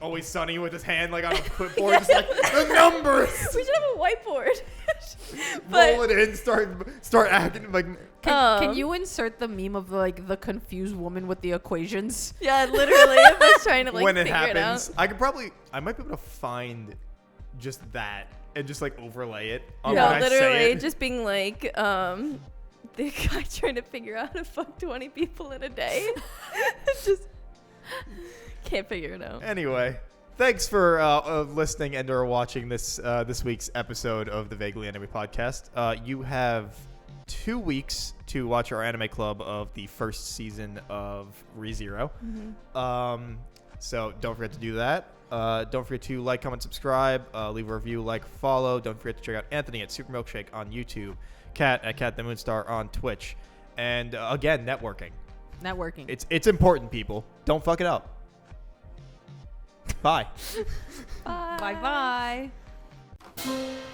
Always Sunny with his hand like on a clipboard, just like the numbers. we should have a whiteboard. Roll but it in, start acting like. Can you insert the meme of like the confused woman with the equations? yeah, literally, I was trying to like When it figure it out. happens, I might be able to find just that and just like overlay it on No, when I say literally, it. just being like, the guy trying to figure out how to fuck 20 people in a day. Just can't figure it out. Anyway, thanks for listening and or watching this week's episode of the Vaguely Anime Podcast. You have 2 weeks to watch our anime club of the first season of ReZero. So don't forget to do that. Don't forget to like, comment, subscribe, leave a review, like, follow. Don't forget to check out Anthony at Super Milkshake on YouTube, Kat at Kat the Moonstar on Twitch, and again, networking. Networking. It's important, people. Don't fuck it up. Bye. Bye. Bye bye.